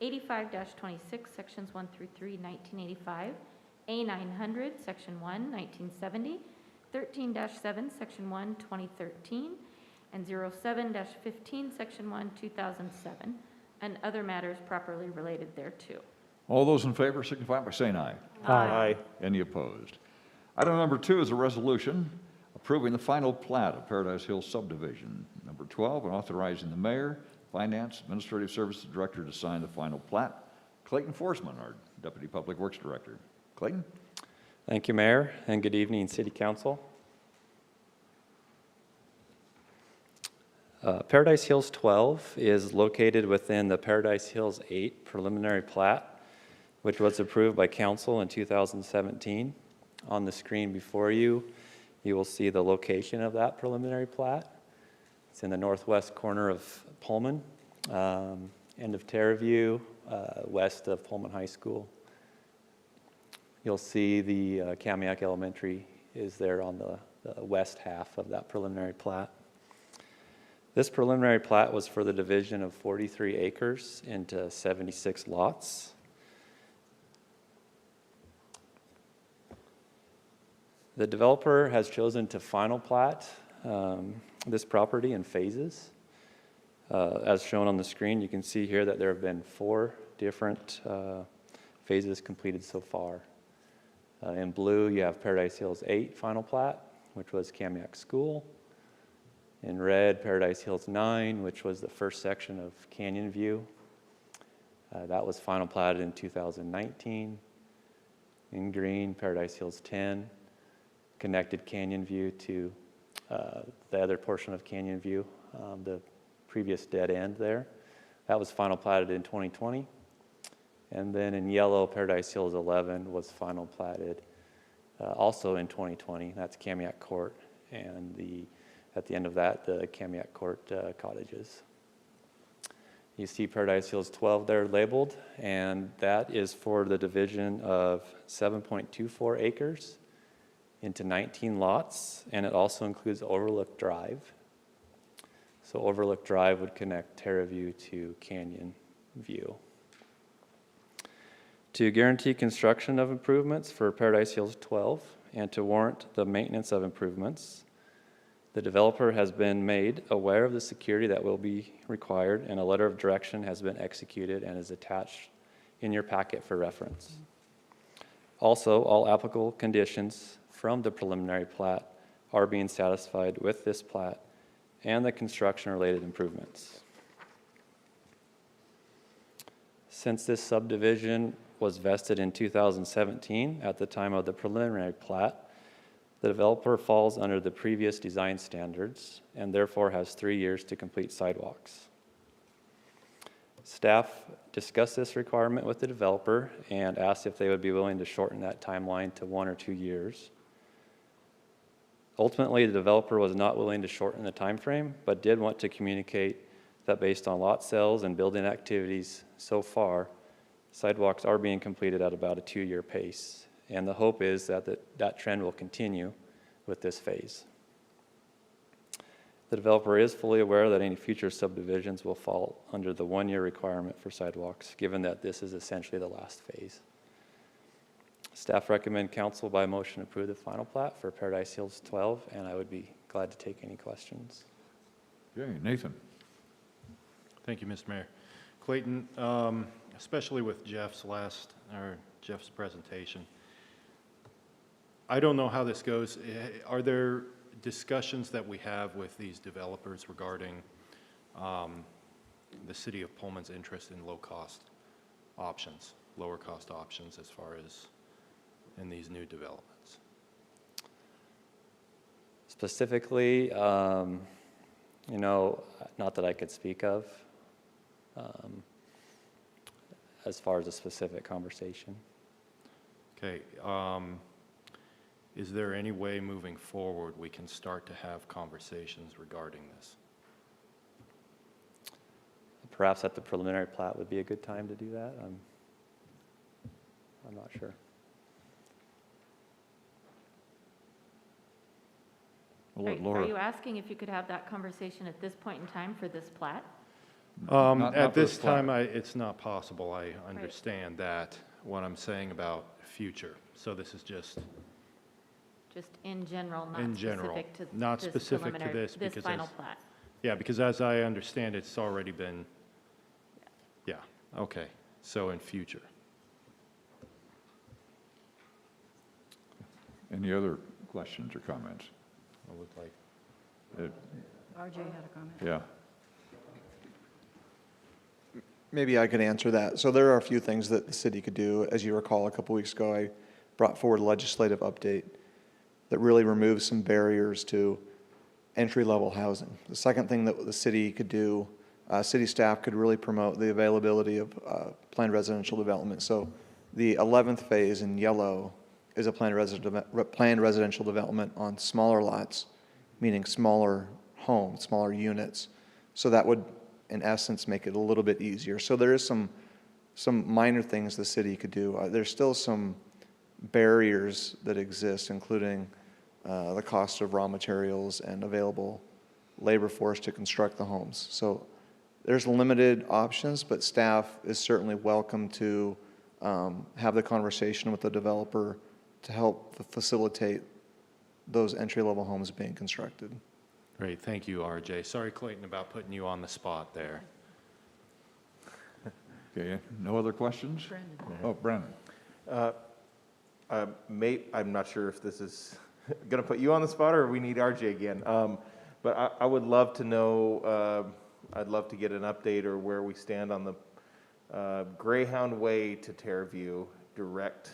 85-26, Sections 1 through 3, 1985, A900, Section 1, 1970, 13-7, Section 1, 2013, and 07-15, Section 1, 2007, and other matters properly related thereto. All those in favor signify by saying aye. Aye. Any opposed? Item number 2 is a resolution approving the final plat of Paradise Hills subdivision. Number 12, and authorizing the mayor, finance, administrative services director to sign the final plat. Clayton Forsman, our deputy public works director. Clayton? Thank you, Mayor, and good evening, City Council. Paradise Hills 12 is located within the Paradise Hills 8 preliminary plat, which was approved by council in 2017. On the screen before you, you will see the location of that preliminary plat. It's in the northwest corner of Pullman, end of Terraview, west of Pullman High School. You'll see the Kamiak Elementary is there on the west half of that preliminary plat. This preliminary plat was for the division of 43 acres into 76 lots. The developer has chosen to final plat this property in phases. As shown on the screen, you can see here that there have been 4 different phases completed so far. In blue, you have Paradise Hills 8 final plat, which was Kamiak School. In red, Paradise Hills 9, which was the first section of Canyon View. That was final platted in 2019. In green, Paradise Hills 10 connected Canyon View to the other portion of Canyon View, the previous dead end there. That was final platted in 2020. And then in yellow, Paradise Hills 11 was final platted also in 2020. That's Kamiak Court, and at the end of that, the Kamiak Court cottages. You see Paradise Hills 12 there labeled, and that is for the division of 7.24 acres into 19 lots, and it also includes Overlook Drive. So Overlook Drive would connect Terraview to Canyon View. To guarantee construction of improvements for Paradise Hills 12 and to warrant the maintenance of improvements, the developer has been made aware of the security that will be required, and a letter of direction has been executed and is attached in your packet for reference. Also, all applicable conditions from the preliminary plat are being satisfied with this plat and the construction-related improvements. Since this subdivision was vested in 2017 at the time of the preliminary plat, the developer falls under the previous design standards and therefore has 3 years to complete sidewalks. Staff discussed this requirement with the developer and asked if they would be willing to shorten that timeline to 1 or 2 years. Ultimately, the developer was not willing to shorten the time frame, but did want to communicate that based on lot sales and building activities so far, sidewalks are being completed at about a 2-year pace, and the hope is that that trend will continue with this phase. The developer is fully aware that any future subdivisions will fall under the 1-year requirement for sidewalks, given that this is essentially the last phase. Staff recommend council by motion approve the final plat for Paradise Hills 12, and I would be glad to take any questions. Okay, Nathan. Thank you, Mr. Mayor. Clayton, especially with Jeff's presentation, I don't know how this goes. Are there discussions that we have with these developers regarding the city of Pullman's interest in low-cost options, lower-cost options as far as in these new developments? Specifically, not that I could speak of as far as a specific conversation. Okay. Is there any way moving forward we can start to have conversations regarding this? Perhaps at the preliminary plat would be a good time to do that. I'm not sure. Are you asking if you could have that conversation at this point in time for this plat? At this time, it's not possible. I understand that. What I'm saying about future. So this is just in general, not in general, specific to not this specific to preliminary, this because final plat. Yeah, because as I understand, it's already been. Yeah. Okay. So in future. Any other questions or comments? I would like. RJ had a comment. Yeah. Maybe I could answer that. So there are a few things that the city could do. As you recall, a couple weeks ago, I brought forward a legislative update that really removes some barriers to entry-level housing. The second thing that the city could do, city staff could really promote the availability of planned residential development. So the 11th phase in yellow is a planned residential development on smaller lots, meaning smaller homes, smaller units. So that would, in essence, make it a little bit easier. So there is some minor things the city could do. There's still some barriers that exist, including the cost of raw materials and available labor force to construct the homes. So there's limited options, but staff is certainly welcome to have the conversation with the developer to help facilitate those entry-level homes being constructed. Great, thank you, RJ. Sorry, Clayton, about putting you on the spot there. Okay, no other questions? Oh, Brandon. I'm not sure if this is going to put you on the spot or we need RJ again. But I would love to know, I'd love to get an update or where we stand on the Greyhound Way to Terraview direct.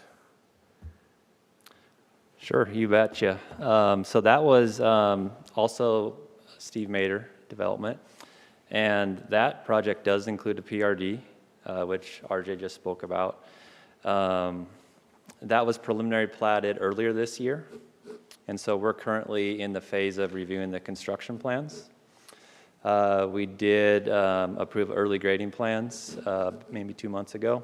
Sure, you betcha. So that was also Steve Mader development. And that project does include a PRD, which RJ just spoke about. That was preliminary platted earlier this year. And so we're currently in the phase of reviewing the construction plans. We did approve early grading plans maybe 2 months ago.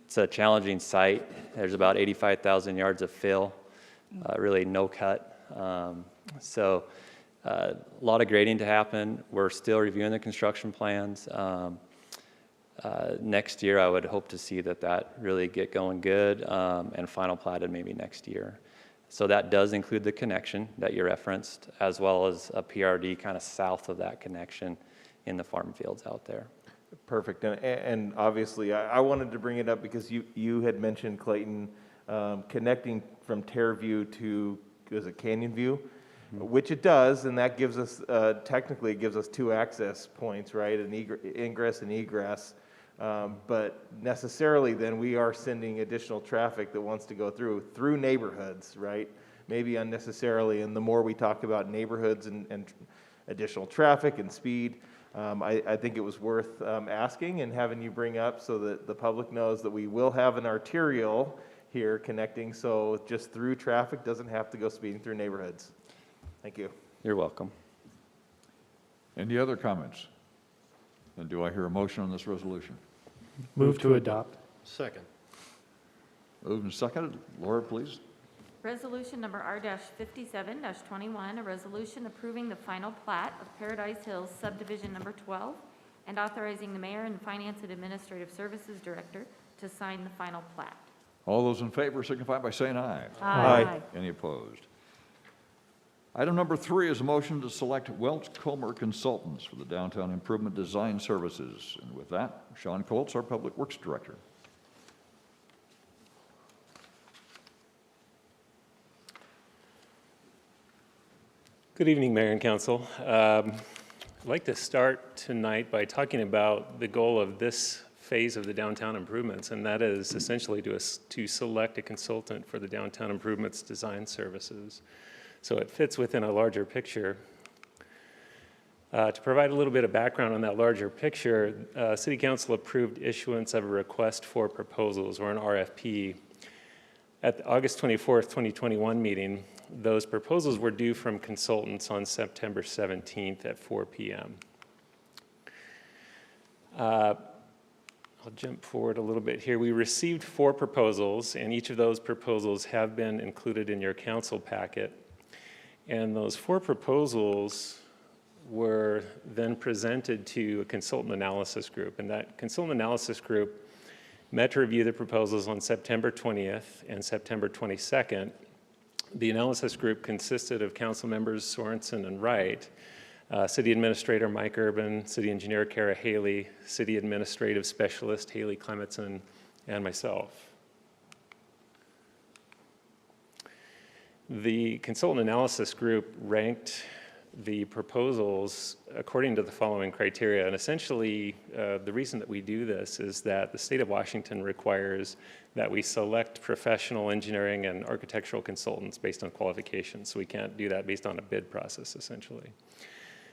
It's a challenging site. There's about 85,000 yards of fill, really no cut. So a lot of grading to happen. We're still reviewing the construction plans. Next year, I would hope to see that really get going good and final platted maybe next year. So that does include the connection that you referenced, as well as a PRD kind of south of that connection in the farm fields out there. Perfect. And obviously, I wanted to bring it up because you had mentioned, Clayton, connecting from Terraview to, is it Canyon View? Mm-hmm. Which it does, and that gives us, technically, it gives us 2 access points, right? An ingress and egress. But necessarily then we are sending additional traffic that wants to go through neighborhoods, right? Maybe unnecessarily, and the more we talk about neighborhoods and additional traffic and speed, I think it was worth asking and having you bring up so that the public knows that we will have an arterial here connecting, so just through traffic doesn't have to go speeding through neighborhoods. Thank you. You're welcome. Any other comments? Then do I hear a motion on this resolution? Move to adopt. Second. Moved and seconded. Laura, please. Resolution number R-57-21, a resolution approving the final plat of Paradise Hills subdivision number 12 and authorizing the mayor and finance and administrative services director to sign the final plat. All those in favor signify by saying aye. Aye. Any opposed? Item number 3 is a motion to select Welch Comer Consultants for the Downtown Improvement Design Services. And with that, Sean Colts, our Public Works Director. Good evening, Mayor and Council. I'd like to start tonight by talking about the goal of this phase of the downtown improvements, and that is essentially to select a consultant for the downtown improvements design services. So it fits within a larger picture. To provide a little bit of background on that larger picture, City Council approved issuance of a request for proposals, or an RFP, at the August 24th, 2021 meeting. Those proposals were due from consultants on September 17th at 4 p.m. I'll jump forward a little bit here. We received 4 proposals, and each of those proposals have been included in your council packet. And those 4 proposals were then presented to a consultant analysis group. And that consultant analysis group met to review the proposals on September 20th and September 22nd. The analysis group consisted of council members Sorensen and Wright, City Administrator Mike Urban, City Engineer Kara Haley, City Administrative Specialist Haley Clementson, and myself. The consultant analysis group ranked the proposals according to the following criteria. And essentially, the reason that we do this is that the state of Washington requires that we select professional engineering and architectural consultants based on qualifications. So we can't do that based on a bid process, essentially.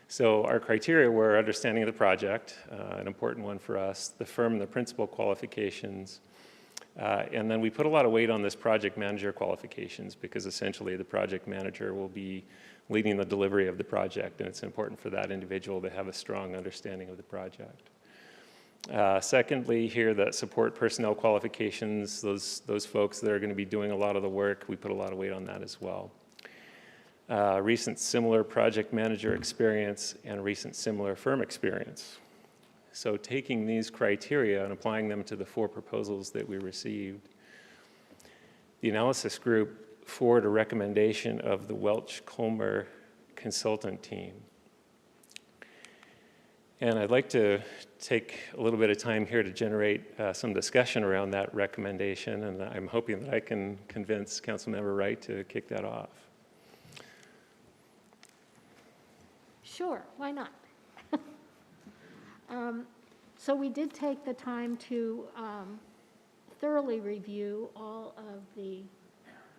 So our criteria were understanding of the project, an important one for us, the firm and the principal qualifications, and then we put a lot of weight on this project manager qualifications because essentially the project manager will be leading the delivery of the project, and it's important for that individual to have a strong understanding of the project. Secondly, here, that support personnel qualifications, those folks that are going to be doing a lot of the work, we put a lot of weight on that as well. Recent similar project manager experience and recent similar firm experience. So taking these criteria and applying them to the 4 proposals that we received, the analysis group forwarded a recommendation of the Welch-Colmer consultant team. And I'd like to take a little bit of time here to generate some discussion around that recommendation, and I'm hoping that I can convince Councilmember Wright to kick that off. Sure, why not? So we did take the time to thoroughly review all of the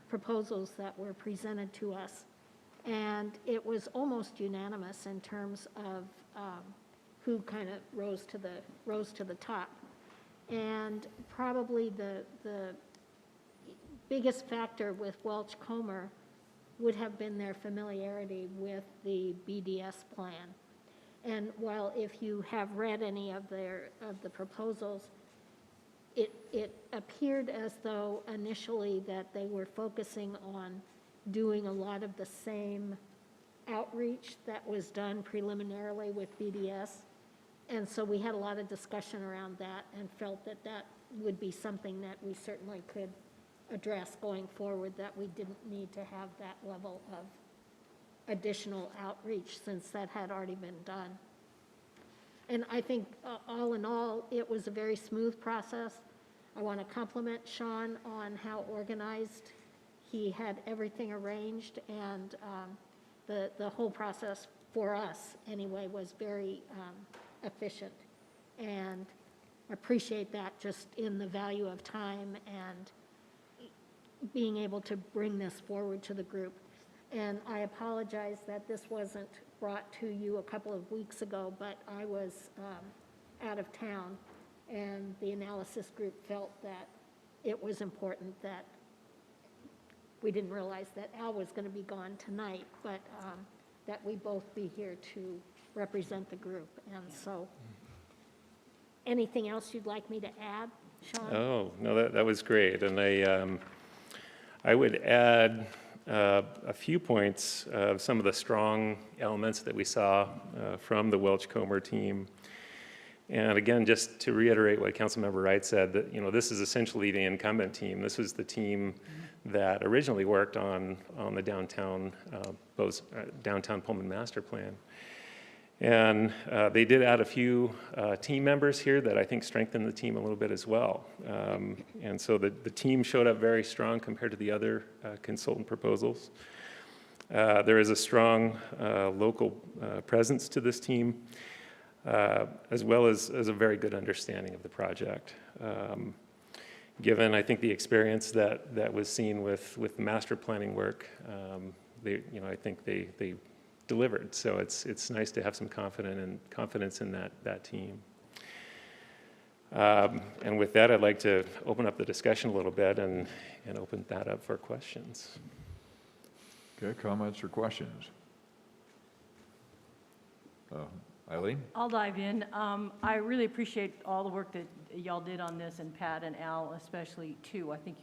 proposals that were presented to us, and it was almost unanimous in terms of who kind of rose to the top. And probably the biggest factor with Welch-Colmer would have been their familiarity with the BDS plan. And while if you have read any of the proposals, it appeared as though initially that they were focusing on doing a lot of the same outreach that was done preliminarily with BDS. And so we had a lot of discussion around that and felt that that would be something that we certainly could address going forward, that we didn't need to have that level of additional outreach since that had already been done. And I think all in all, it was a very smooth process. I want to compliment Sean on how organized he had everything arranged, and the whole process for us anyway was very efficient. And I appreciate that just in the value of time and being able to bring this forward to the group. And I apologize that this wasn't brought to you a couple of weeks ago, but I was out of town, and the analysis group felt that it was important that we didn't realize that Al was going to be gone tonight, but that we both be here to represent the group. And so anything else you'd like me to add, Sean? Oh, no, that was great. And I would add a few points of some of the strong elements that we saw from the Welch-Colmer team. And again, just to reiterate what Councilmember Wright said, that this is essentially the incumbent team. This was the team that originally worked on the downtown Pullman master plan. And they did add a few team members here that I think strengthened the team a little bit as well. And so the team showed up very strong compared to the other consultant proposals. There is a strong local presence to this team, as well as a very good understanding of the project. Given, I think, the experience that was seen with master planning work, I think they delivered. So it's nice to have some confidence in that team. And with that, I'd like to open up the discussion a little bit and open that up for questions. Okay, comments or questions? Eileen? I'll dive in. I really appreciate all the work that y'all did on this, and Pat and Al especially too. I think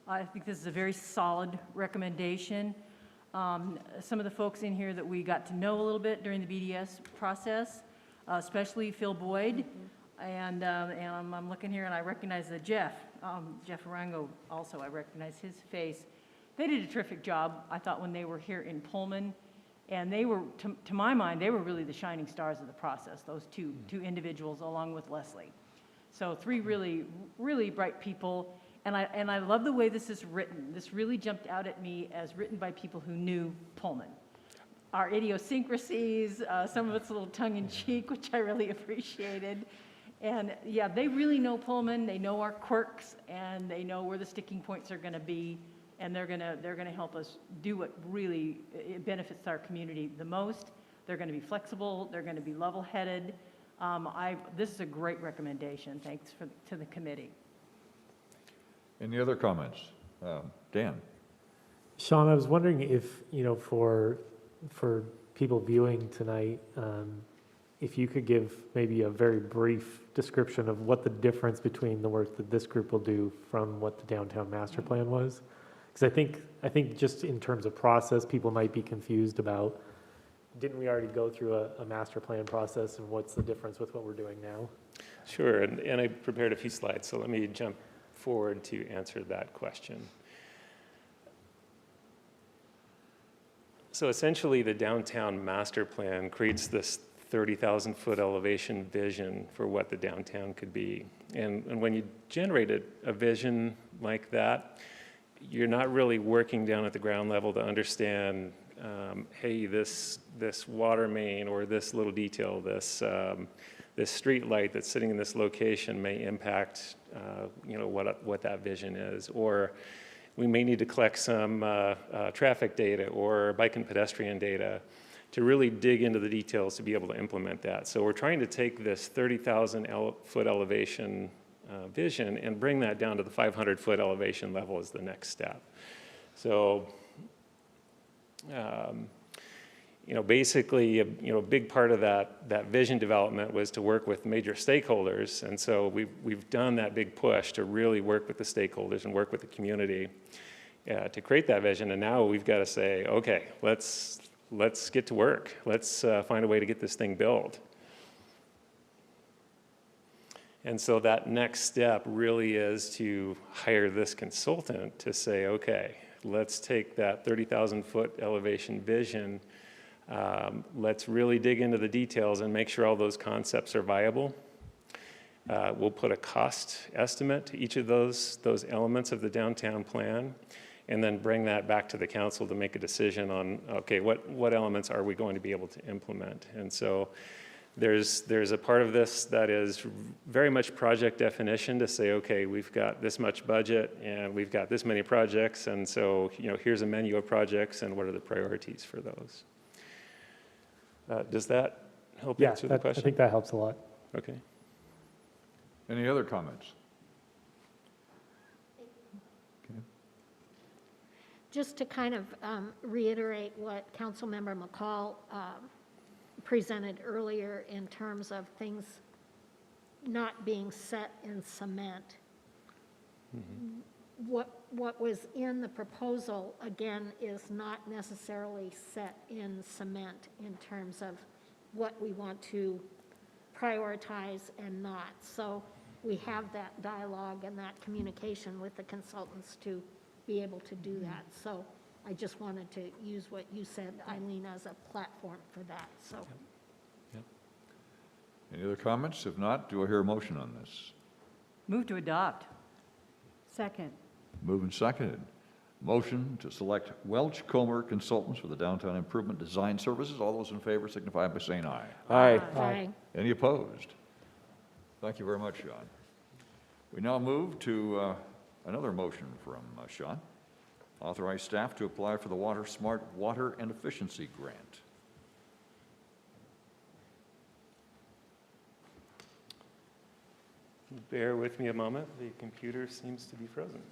I think this is a very solid recommendation. Some of the folks in here that we got to know a little bit during the BDS process, especially Phil Boyd, and I'm looking here and I recognize Jeff Arango also. I recognize his face. They did a terrific job, I thought, when they were here in Pullman. And they were, to my mind, they were really the shining stars of the process, those two individuals along with Leslie. So 3 really, really bright people. And I love the way this is written. This really jumped out at me as written by people who knew Pullman. our idiosyncrasies. Some of it's a little tongue-in-cheek, which I really appreciated. And yeah, they really know Pullman, they know our quirks, and they know where the sticking points are going to be, and they're going to help us do what really benefits our community the most. They're going to be flexible, they're going to be level-headed. This is a great recommendation. Thanks to the committee. Any other comments? Dan? Sean, I was wondering if, for people viewing tonight, if you could give maybe a very brief description of what the difference between the work that this group will do from what the downtown master plan was. Because I think just in terms of process, people might be confused about, didn't we already go through a master plan process, and what's the difference with what we're doing now? Sure, and I prepared a few slides, so let me jump forward to answer that question. So essentially, the downtown master plan creates this 30,000-foot elevation vision for what the downtown could be. And when you generate a vision like that, you're not really working down at the ground level to understand, hey, this water main or this little detail, this street light that's sitting in this location may impact, what that vision is. Or we may need to collect some traffic data or bike and pedestrian data to really dig into the details to be able to implement that. So we're trying to take this 30,000-foot elevation vision and bring that down to the 500-foot elevation level as the next step. So, basically, a big part of that vision development was to work with major stakeholders, and so we've done that big push to really work with the stakeholders and work with the community to create that vision. And now we've got to say, okay, let's get to work. Let's find a way to get this thing built. And so that next step really is to hire this consultant to say, okay, let's take that 30,000-foot elevation vision. Let's really dig into the details and make sure all those concepts are viable. We'll put a cost estimate to each of those elements of the downtown plan, and then bring that back to the council to make a decision on, okay, what elements are we going to be able to implement? And so there's a part of this that is very much project definition to say, okay, we've got this much budget and we've got this many projects, and so here's a menu of projects and what are the priorities for those. Does that help answer the question? I think that helps a lot. Okay. Any other comments? Just to kind of reiterate what Councilmember McCall presented earlier in terms of things not being set in cement. Mm-hmm. What was in the proposal, again, is not necessarily set in cement in terms of what we want to prioritize and not. So we have that dialogue and that communication with the consultants to be able to do that. So I just wanted to use what you said, Eileen, as a platform for that. So. Yep. Any other comments? If not, do I hear a motion on this? Move to adopt. Second. Moved and seconded. Motion to select Welch Comer Consultants for the Downtown Improvement Design Services. All those in favor signify by saying aye. Aye. Aye. Any opposed? Thank you very much, Sean. We now move to another motion from Sean. Authorize staff to apply for the Water Smart Water and Efficiency Grant. Bear with me a moment. The computer seems to be frozen.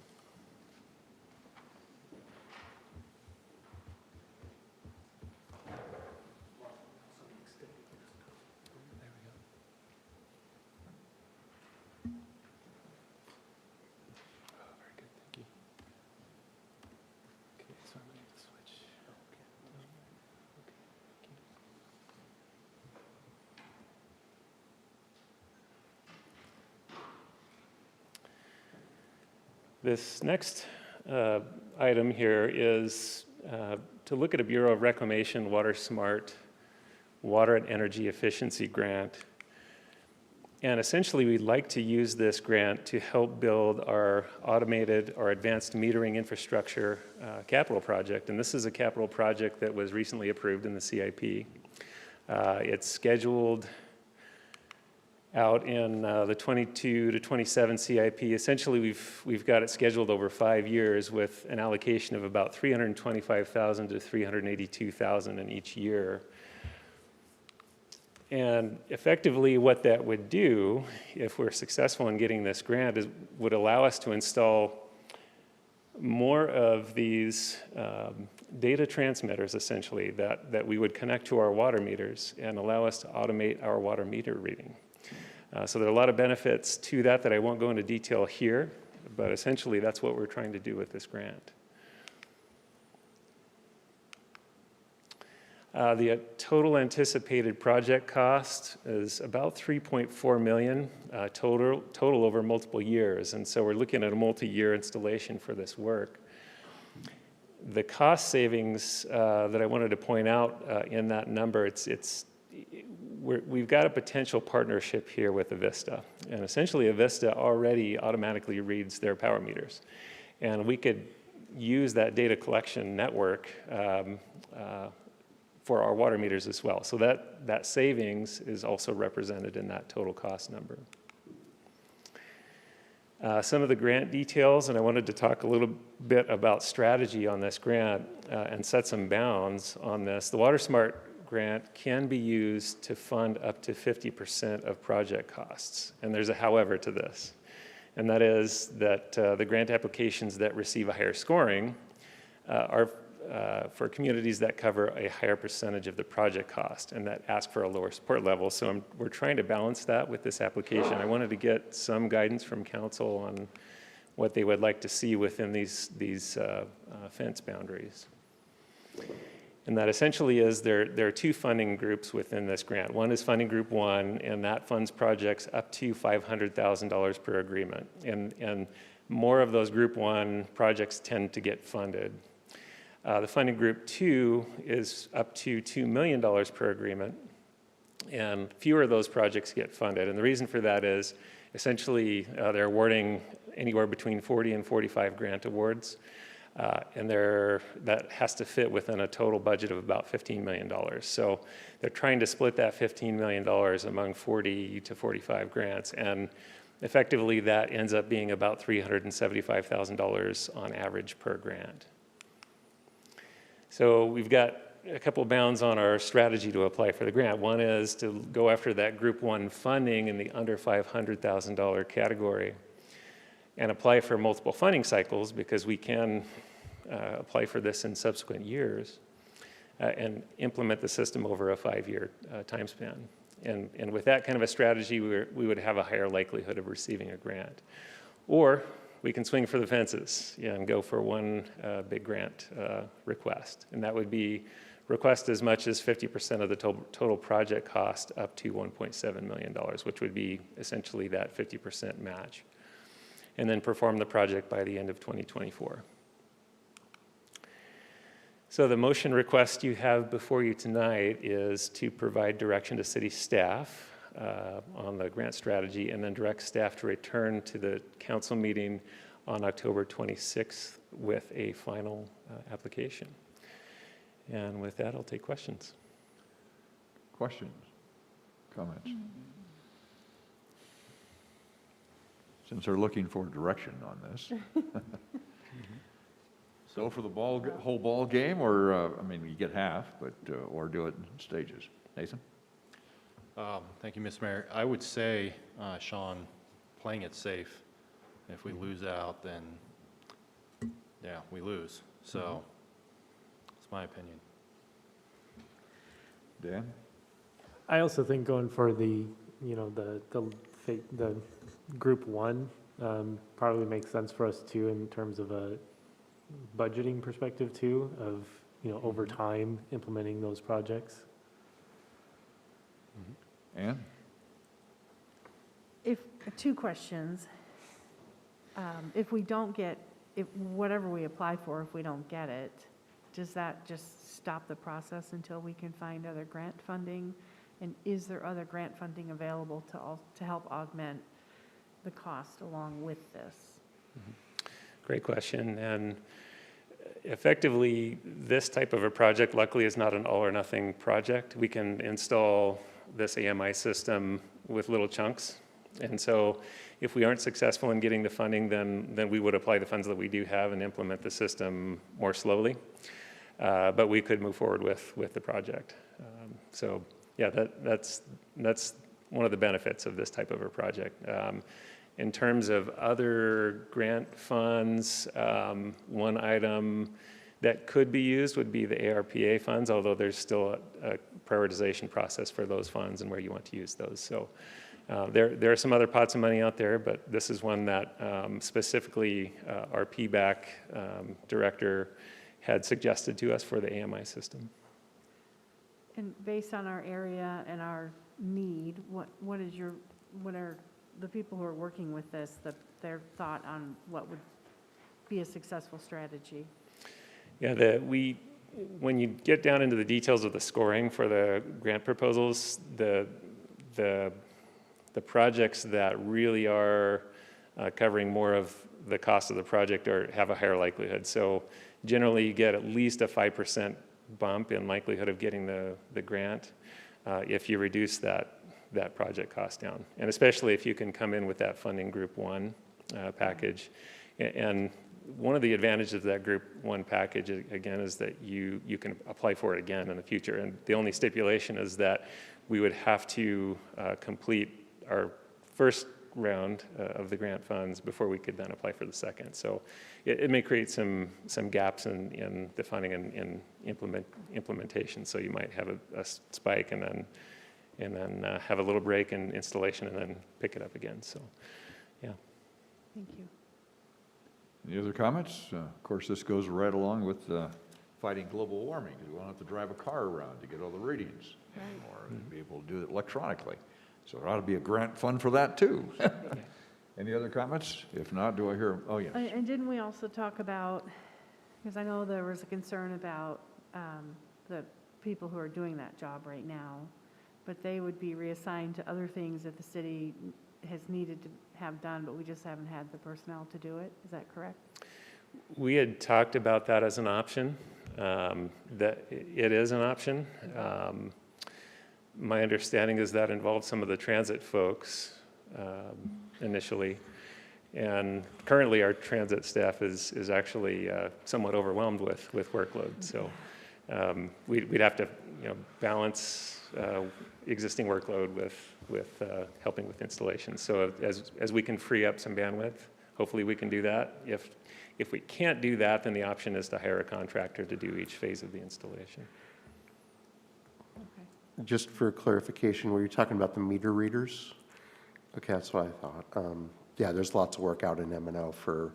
This next item here is to look at a Bureau of Reclamation Water Smart Water and Energy Efficiency Grant. And essentially, we'd like to use this grant to help build our automated or advanced metering infrastructure capital project. And this is a capital project that was recently approved in the CIP. It's scheduled out in the 22 to 27 CIP. Essentially, we've got it scheduled over 5 years with an allocation of about $325,000 to $382,000 in each year. And effectively, what that would do, if we're successful in getting this grant, is would allow us to install more of these data transmitters, essentially, that we would connect to our water meters and allow us to automate our water meter reading. So there are a lot of benefits to that I won't go into detail here, but essentially that's what we're trying to do with this grant. The total anticipated project cost is about $3.4 million total over multiple years, and so we're looking at a multi-year installation for this work. The cost savings that I wanted to point out in that number, we've got a potential partnership here with Avista, and essentially Avista already automatically reads their power meters, and we could use that data collection network for our water meters as well. So that savings is also represented in that total cost number. Some of the grant details, and I wanted to talk a little bit about strategy on this grant and set some bounds on this. The WaterSmart grant can be used to fund up to 50% of project costs. And there's a however to this. And that is that the grant applications that receive a higher scoring are for communities that cover a higher percentage of the project cost and that ask for a lower support level. So we're trying to balance that with this application. I wanted to get some guidance from council on what they would like to see within these fence boundaries. And that essentially is there are two funding groups within this grant. One is funding group 1, and that funds projects up to $500,000 per agreement. And more of those group 1 projects tend to get funded. The funding group 2 is up to $2 million per agreement, and fewer of those projects get funded. And the reason for that is essentially they're awarding anywhere between 40 and 45 grant awards, and that has to fit within a total budget of about $15 million. So they're trying to split that $15 million among 40 to 45 grants, and effectively that ends up being about $375,000 on average per grant. So we've got a couple bounds on our strategy to apply for the grant. One is to go after that group 1 funding in the under $500,000 category and apply for multiple funding cycles, because we can apply for this in subsequent years and implement the system over a 5-year time span. And with that kind of a strategy, we would have a higher likelihood of receiving a grant. Or we can swing for the fences and go for one big grant request. And that would be request as much as 50% of the total project cost up to $1.7 million, which would be essentially that 50% match. And then perform the project by the end of 2024. So the motion request you have before you tonight is to provide direction to city staff on the grant strategy, and then direct staff to return to the council meeting on October 26th with a final application. And with that, I'll take questions. Questions, comments? Since they're looking for direction on this. So for the whole ball game, or, I mean, you get half, but, or do it in stages. Nathan? Thank you, Mr. Mayor. I would say, Sean, playing it safe. If we lose out, then, yeah, we lose. So, it's my opinion. Dan? I also think going for the group 1 probably makes sense for us too, in terms of a budgeting perspective too, of over time implementing those projects. Ann? Two questions. If we don't get, whatever we apply for, if we don't get it, does that just stop the process until we can find other grant funding? And is there other grant funding available to help augment the cost along with this? Great question. And effectively, this type of a project luckily is not an all or nothing project. We can install this AMI system with little chunks. And so if we aren't successful in getting the funding, then we would apply the funds that we do have and implement the system more slowly. But we could move forward with the project. So yeah, that's one of the benefits of this type of a project. In terms of other grant funds, one item that could be used would be the ARPA funds, although there's still a prioritization process for those funds and where you want to use those. So there are some other pots of money out there, but this is one that specifically our PBAC director had suggested to us for the AMI system. And based on our area and our need, what are the people who are working with this, their thought on what would be a successful strategy? Yeah, when you get down into the details of the scoring for the grant proposals, the projects that really are covering more of the cost of the project have a higher likelihood. So generally, you get at least a 5% bump in likelihood of getting the grant if you reduce that project cost down. And especially if you can come in with that funding Group 1 package. And one of the advantages of that Group 1 package, again, is that you can apply for it again in the future. And the only stipulation is that we would have to complete our first round of the grant funds before we could then apply for the second. So it may create some gaps in the funding and implementation. So you might have a spike and then have a little break in installation and then pick it up again. So, yeah. Thank you. Any other comments? Of course, this goes right along with fighting global warming. You won't have to drive a car around to get all the readings anymore and be able to do it electronically. So there ought to be a grant fund for that too. Any other comments? If not, do I hear, oh yes. And didn't we also talk about, because I know there was a concern about the people who are doing that job right now, but they would be reassigned to other things that the city has needed to have done, but we just haven't had the personnel to do it. Is that correct? We had talked about that as an option, that it is an option. My understanding is that involved some of the transit folks initially. And currently our transit staff is actually somewhat overwhelmed with workload. So we'd have to balance existing workload with helping with installation. So as we can free up some bandwidth, hopefully we can do that. If we can't do that, then the option is to hire a contractor to do each phase of the installation. Just for clarification, were you talking about the meter readers? Okay, that's what I thought. Yeah, there's lots of work out in M&O for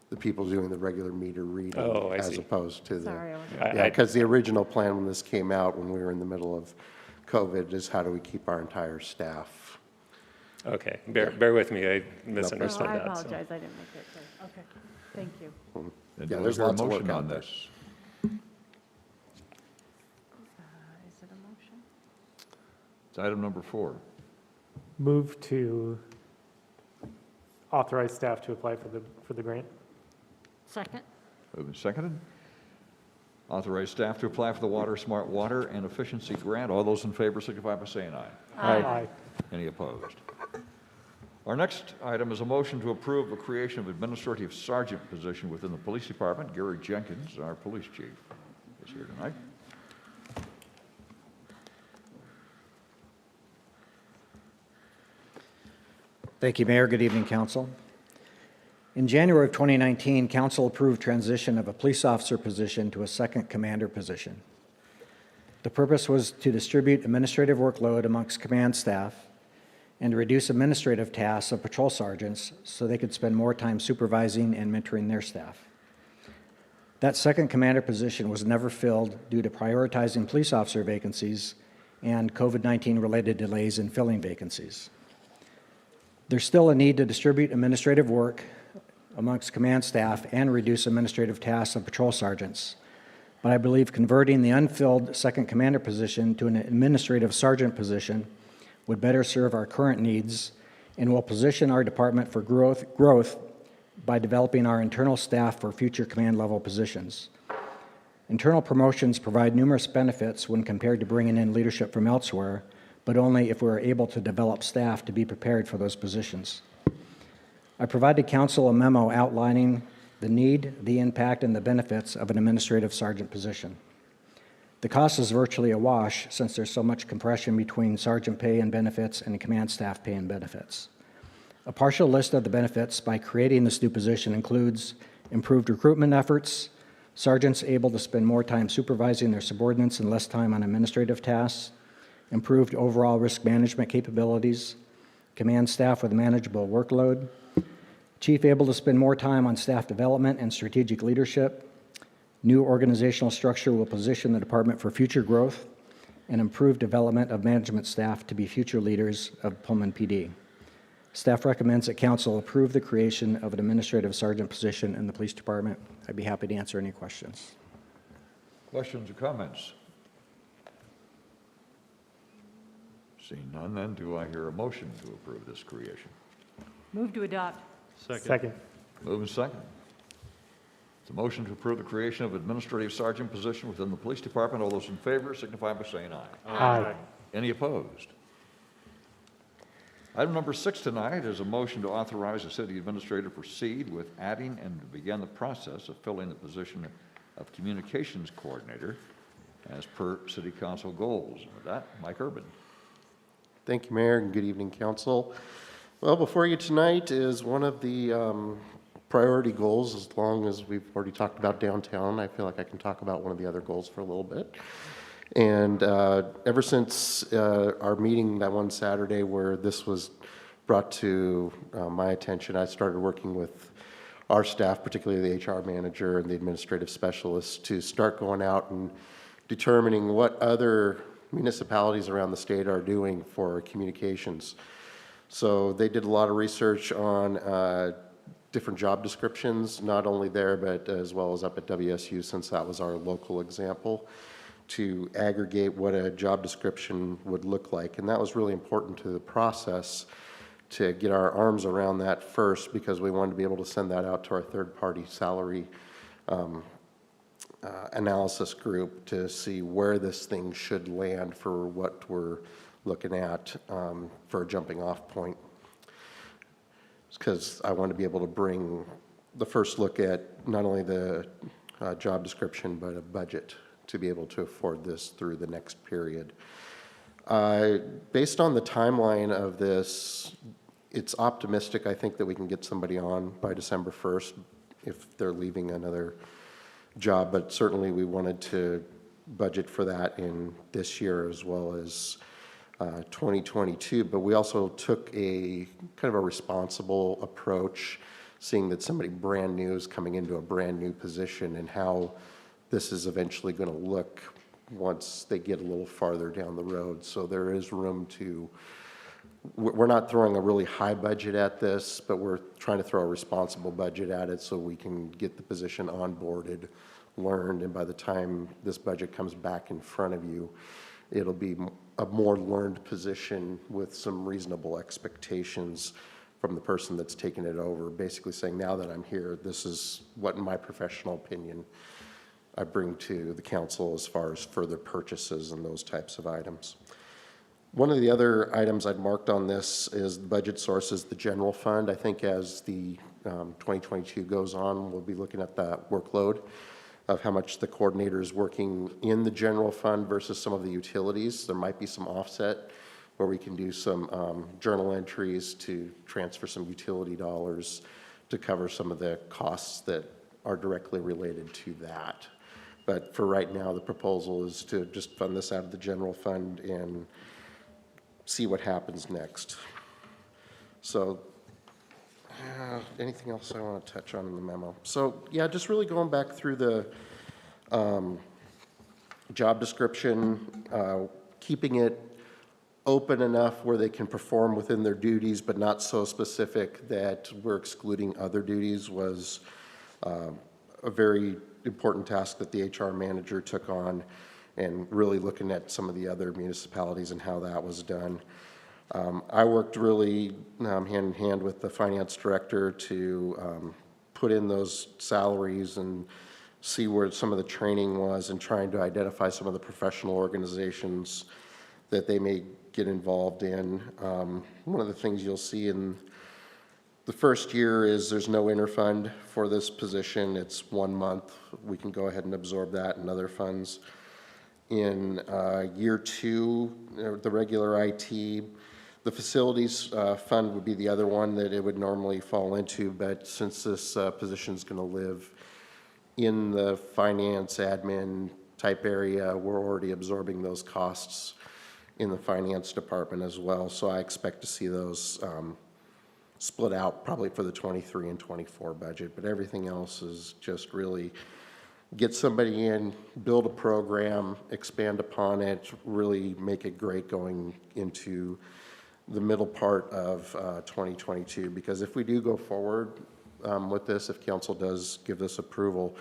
the people doing the regular meter reading as opposed to Sorry, yeah, because the original plan when this came out, when we were in the middle of COVID, is how do we keep our entire staff? Okay, bear with me. I misunderstood I that. apologize. I didn't make that clear. Okay, thank you. And Yeah, do I there's hear a lots of work motion out on there. this? Is it a motion? It's item number 4. Move to authorize staff to apply for the grant. Second? Moved and seconded. Authorize staff to apply for the Water Smart Water and Efficiency Grant. All those in favor signify by saying aye. Aye. Any opposed? Our next item is a motion to approve the creation of administrative sergeant position within the police department. Gary Jenkins, our police chief, is here tonight. Thank you, Mayor. Good evening, Council. In January of 2019, Council approved transition of a police officer position to a second commander position. The purpose was to distribute administrative workload amongst command staff and to reduce administrative tasks of patrol sergeants so they could spend more time supervising and mentoring their staff. That second commander position was never filled due to prioritizing police officer vacancies and COVID-19 related delays in filling vacancies. There's still a need to distribute administrative work amongst command staff and reduce administrative tasks of patrol sergeants. but I believe converting the unfilled second commander position to an administrative sergeant position would better serve our current needs and will position our department for growth by developing our internal staff for future command level positions. Internal promotions provide numerous benefits when compared to bringing in leadership from elsewhere, but only if we're able to develop staff to be prepared for those positions. I provided council a memo outlining the need, the impact, and the benefits of an administrative sergeant position. The cost is virtually a wash since there's so much compression between sergeant pay and benefits and command staff pay and benefits. A partial list of the benefits by creating this new position includes improved recruitment efforts, sergeants able to spend more time supervising their subordinates and less time on administrative tasks, improved overall risk management capabilities, command staff with a manageable workload, chief able to spend more time on staff development and strategic leadership. New organizational structure will position the department for future growth and improved development of management staff to be future leaders of Pullman PD. Staff recommends that council approve the creation of an administrative sergeant position in the police department. I'd be happy to answer any questions. Questions or comments? Seeing none, then do I hear a motion to approve this creation? Move to adopt. Second. Move and second. The motion to approve the creation of administrative sergeant position within the police department. All those in favor signify by saying aye. Aye. Any opposed? Item number 6 tonight is a motion to authorize the city administrator to proceed with adding and to begin the process of filling the position of communications coordinator as per city council goals. And with that, Mike Urban. Thank you, Mayor, and good evening, council. Well, before you tonight is one of the priority goals. As long as we've already talked about downtown, I feel like I can talk about one of the other goals for a little bit. And ever since our meeting that one Saturday where this was brought to my attention, I started working with our staff, particularly the HR manager and the administrative specialists, to start going out and determining what other municipalities around the state are doing for communications. So they did a lot of research on different job descriptions, not only there, but as well as up at WSU, since that was our local example, to aggregate what a job description would look like. And that was really important to the process to get our arms around that first, because we wanted to be able to send that out to our third-party salary analysis group to see where this thing should land for what we're looking at for a jumping off point. Because I want to be able to bring the first look at not only the job description, but a budget to be able to afford this through the next period. Based on the timeline of this, it's optimistic, I think, that we can get somebody on by December 1st if they're leaving another job, but certainly we wanted to budget for that in this year as well as 2022. But we also took a kind of a responsible approach, seeing that somebody brand new is coming into a brand new position and how this is eventually going to look once they get a little farther down the road. So there is room to, we're not throwing a really high budget at this, but we're trying to throw a responsible budget at it so we can get the position onboarded, learned, and by the time this budget comes back in front of you, it'll be a more learned position with some reasonable expectations from the person that's taking it over, basically saying, now that I'm here, this is what, in my professional opinion, I bring to the council as far as further purchases and those types of items. One of the other items I'd marked on this is the budget sources, the general fund. I think as the 2022 goes on, we'll be looking at that workload of how much the coordinator is working in the general fund versus some of the utilities. There might be some offset where we can do some journal entries to transfer some utility dollars to cover some of the costs that are directly related to that. But for right now, the proposal is to just fund this out of the general fund and see what happens next. So anything else I want to touch on in the memo? So yeah, just really going back through the job description, keeping it open enough where they can perform within their duties, but not so specific that we're excluding other duties was a very important task that the HR manager took on, and really looking at some of the other municipalities and how that was done. I worked really hand in hand with the finance director to put in those salaries and see where some of the training was, and trying to identify some of the professional organizations that they may get involved in. One of the things you'll see in the first year is there's no interfund for this position. It's 1 month. We can go ahead and absorb that in other funds. In year 2, the regular IT, the facilities fund would be the other one that it would normally fall into, but since this position is going to live in the finance admin type area, we're already absorbing those costs in the finance department as well. So I expect to see those split out probably for the 23 and 24 budget, but everything else is just really get somebody in, build a program, expand upon it, really make it great going into the middle part of 2022. Because if we do go forward with this, if council does give this approval,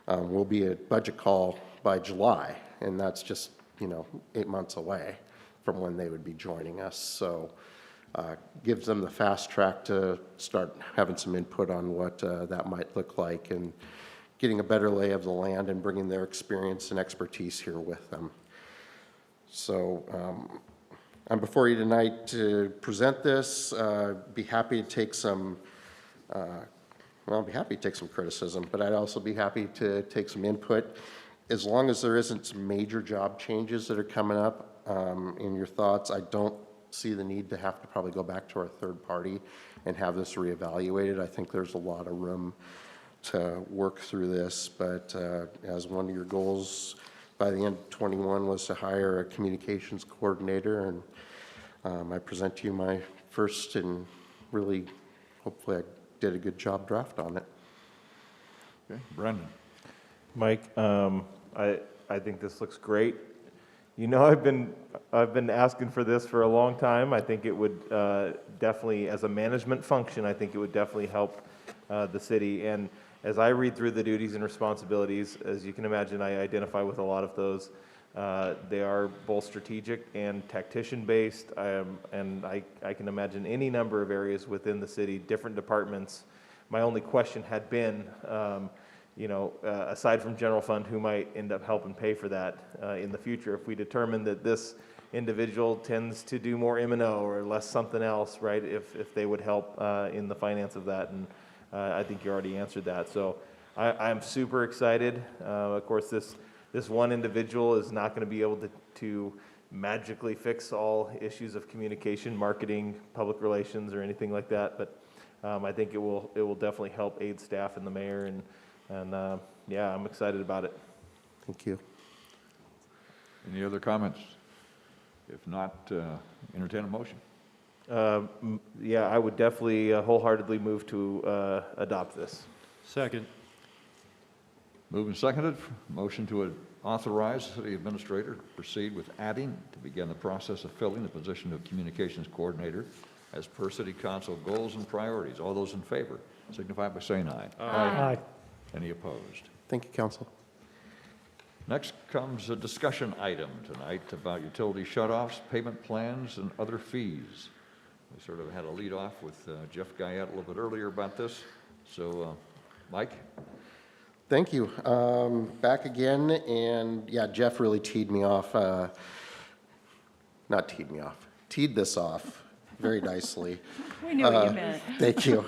we'll be at budget call by July, and that's just 8 months away from when they would be joining us. So gives them the fast track to start having some input on what that might look like, and getting a better lay of the land and bringing their experience and expertise here with them. So I'm before you tonight to present this. Be happy to take some I'd be happy to take some criticism, but I'd also be happy to take some input, as long as there isn't some major job changes that are coming up in your thoughts. I don't see the need to have to probably go back to our third party and have this reevaluated. I think there's a lot of room to work through this, but as one of your goals by the end of 21 was to hire a communications coordinator, and I present to you my first, and really hopefully I did a good job draft on it. Okay, Brendan. Mike, I think this looks great. I've been asking for this for a long time. I think it would definitely, as a management function, I think it would definitely help the city. And as I read through the duties and responsibilities, as you can imagine, I identify with a lot of those. They are both strategic and tactician-based, and I can imagine any number of areas within the city, different departments. My only question had been, aside from general fund, who might end up helping pay for that in the future if we determine that this individual tends to do more M&O or less something else, right? If they would help in the finance of that, and I think you already answered that. So I'm super excited. Of course, this one individual is not going to be able to magically fix all issues of communication, marketing, public relations, or anything like that. But I think it will definitely help aid staff and the mayor, and yeah, I'm excited about it. Thank you. Any other comments? If not, entertain a motion. Yeah, I would definitely wholeheartedly move to adopt this. Second. Moved and seconded. Motion to authorize the city administrator to proceed with adding to begin the process of filling the position of communications coordinator as per city council goals and priorities. All those in favor signify by saying aye. Aye. Any opposed? Thank you, council. Next comes a discussion item tonight about utility shutoffs, payment plans, and other fees. We sort of had a lead off with Jeff Guyette a little bit earlier about this. So, Mike? Thank you. Back again, and yeah, Jeff really teed me off, not teed me off, teed this off very nicely. We knew what you meant. Thank you.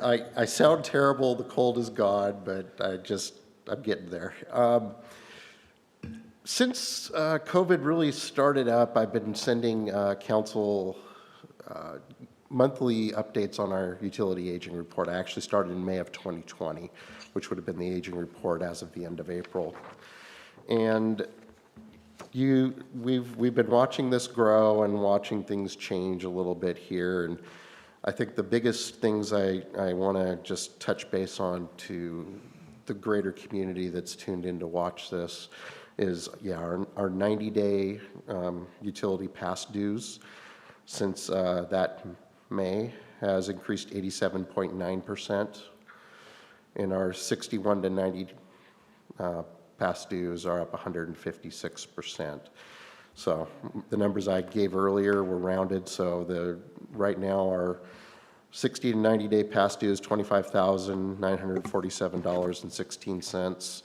I sound terrible, the cold is gone, but I'm getting there. Since COVID really started up, I've been sending council monthly updates on our utility aging report. I actually started in May of 2020, which would have been the aging report as of the end of April. And we've been watching this grow and watching things change a little bit here. And I think the biggest things I want to just touch base on to the greater community that's tuned in to watch this is, yeah, our 90-day utility past dues since that May has increased 87.9%. and our 61 to 90 past dues are up 156%. So the numbers I gave earlier were rounded, so right now our 60 to 90 day past due is $25,947.16.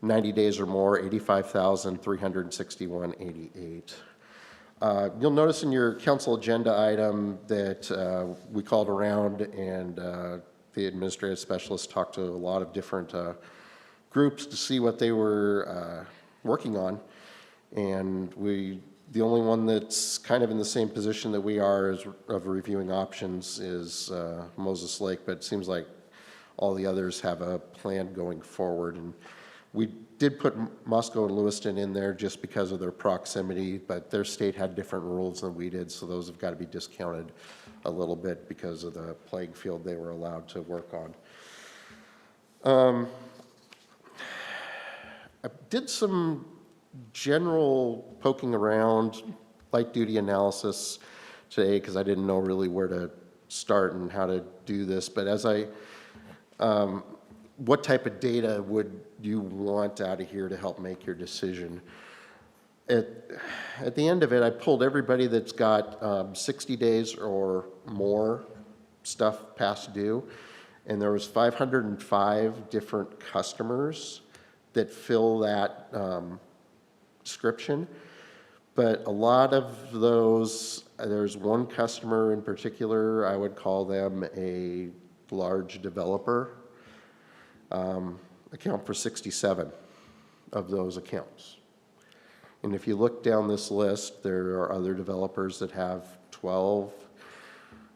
90 days or more, $85,361.88. You'll notice in your council agenda item that we called around and the administrative specialist talked to a lot of different groups to see what they were working on. And the only one that's kind of in the same position that we are of reviewing options is Moses Lake, but it seems like all the others have a plan going forward. And we did put Moscow and Lewiston in there just because of their proximity, but their state had different rules than we did, so those have got to be discounted a little bit because of the playing field they were allowed to work on. I did some general poking around, light duty analysis today because I didn't know really where to start and how to do this, but as what type of data would you want out of here to help make your decision? At the end of it, I pulled everybody that's got 60 days or more stuff past due, and there was 505 different customers that fill that description. But a lot of those, there's one customer in particular, I would call them a large developer, account for 67 of those accounts. And if you look down this list, there are other developers that have 12.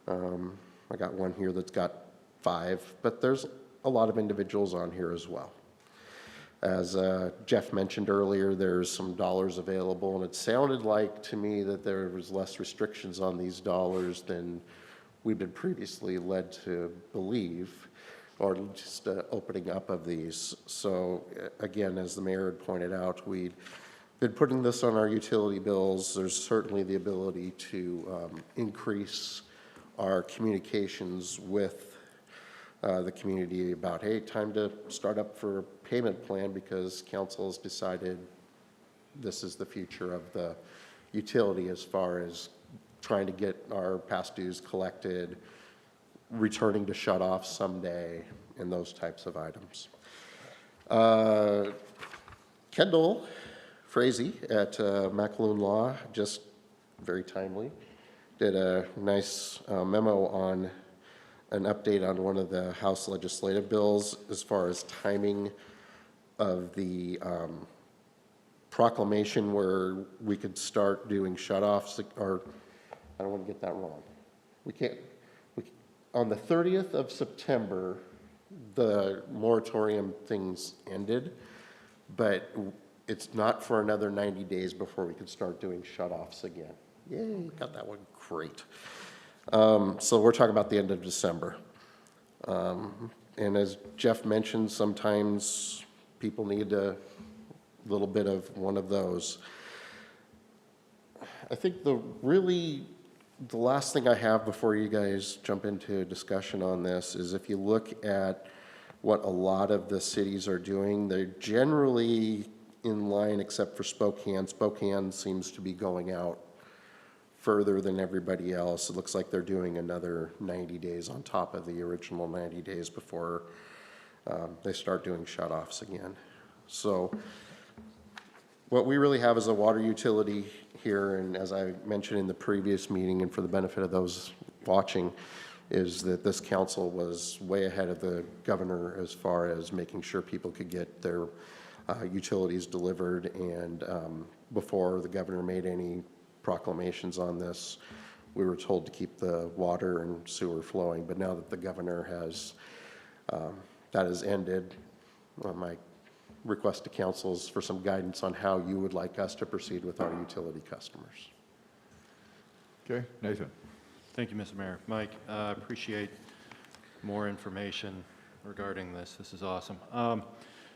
I got one here that's got 5, but there's a lot of individuals on here as well. As Jeff mentioned earlier, there's some dollars available, and it sounded like to me that there was less restrictions on these dollars than we've been previously led to believe, or just opening up of these. So again, as the mayor had pointed out, we've been putting this on our utility bills. There's certainly the ability to increase our communications with the community about, hey, time to start up for a payment plan because council has decided this is the future of the utility as far as trying to get our past dues collected, returning to shut off someday, and those types of items. Kendall Frazee at McAloon Law, just very timely, did a nice memo on an update on one of the House legislative bills as far as timing of the proclamation where we could start doing shutoffs, or I don't want to get that wrong. On the 30th of September, the moratorium things ended, but it's not for another 90 days before we could start doing shutoffs again. Yay, got that one great. So we're talking about the end of December. And as Jeff mentioned, sometimes people need a little bit of one of those. I think the last thing I have before you guys jump into a discussion on this is if you look at what a lot of the cities are doing, they're generally in line except for Spokane. Spokane seems to be going out further than everybody else. It looks like they're doing another 90 days on top of the original 90 days before they start doing shutoffs again. So what we really have is a water utility here, and as I mentioned in the previous meeting, and for the benefit of those watching, is that this council was way ahead of the governor as far as making sure people could get their utilities delivered, and before the governor made any proclamations on this, we were told to keep the water and sewer flowing. But now that the governor has, that has ended, my request to council is for some guidance on how you would like us to proceed with our utility customers. Okay, Nathan. Thank you, Mr. Mayor. Mike, I appreciate more information regarding this. This is awesome.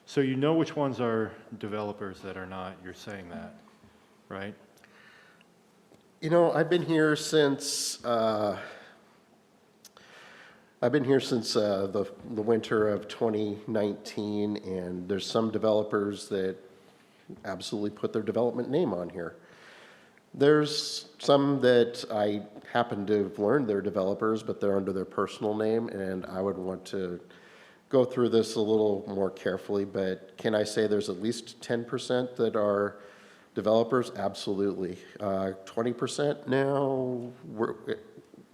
So you know which ones are developers that are not, you're saying that, right? You know, I've been here since I've been here since the winter of 2019, and there's some developers that absolutely put their development name on here. There's some that I happen to have learned they're developers, but they're under their personal name, and I would want to go through this a little more carefully, but can I say there's at least 10% that are developers? Absolutely. 20% now,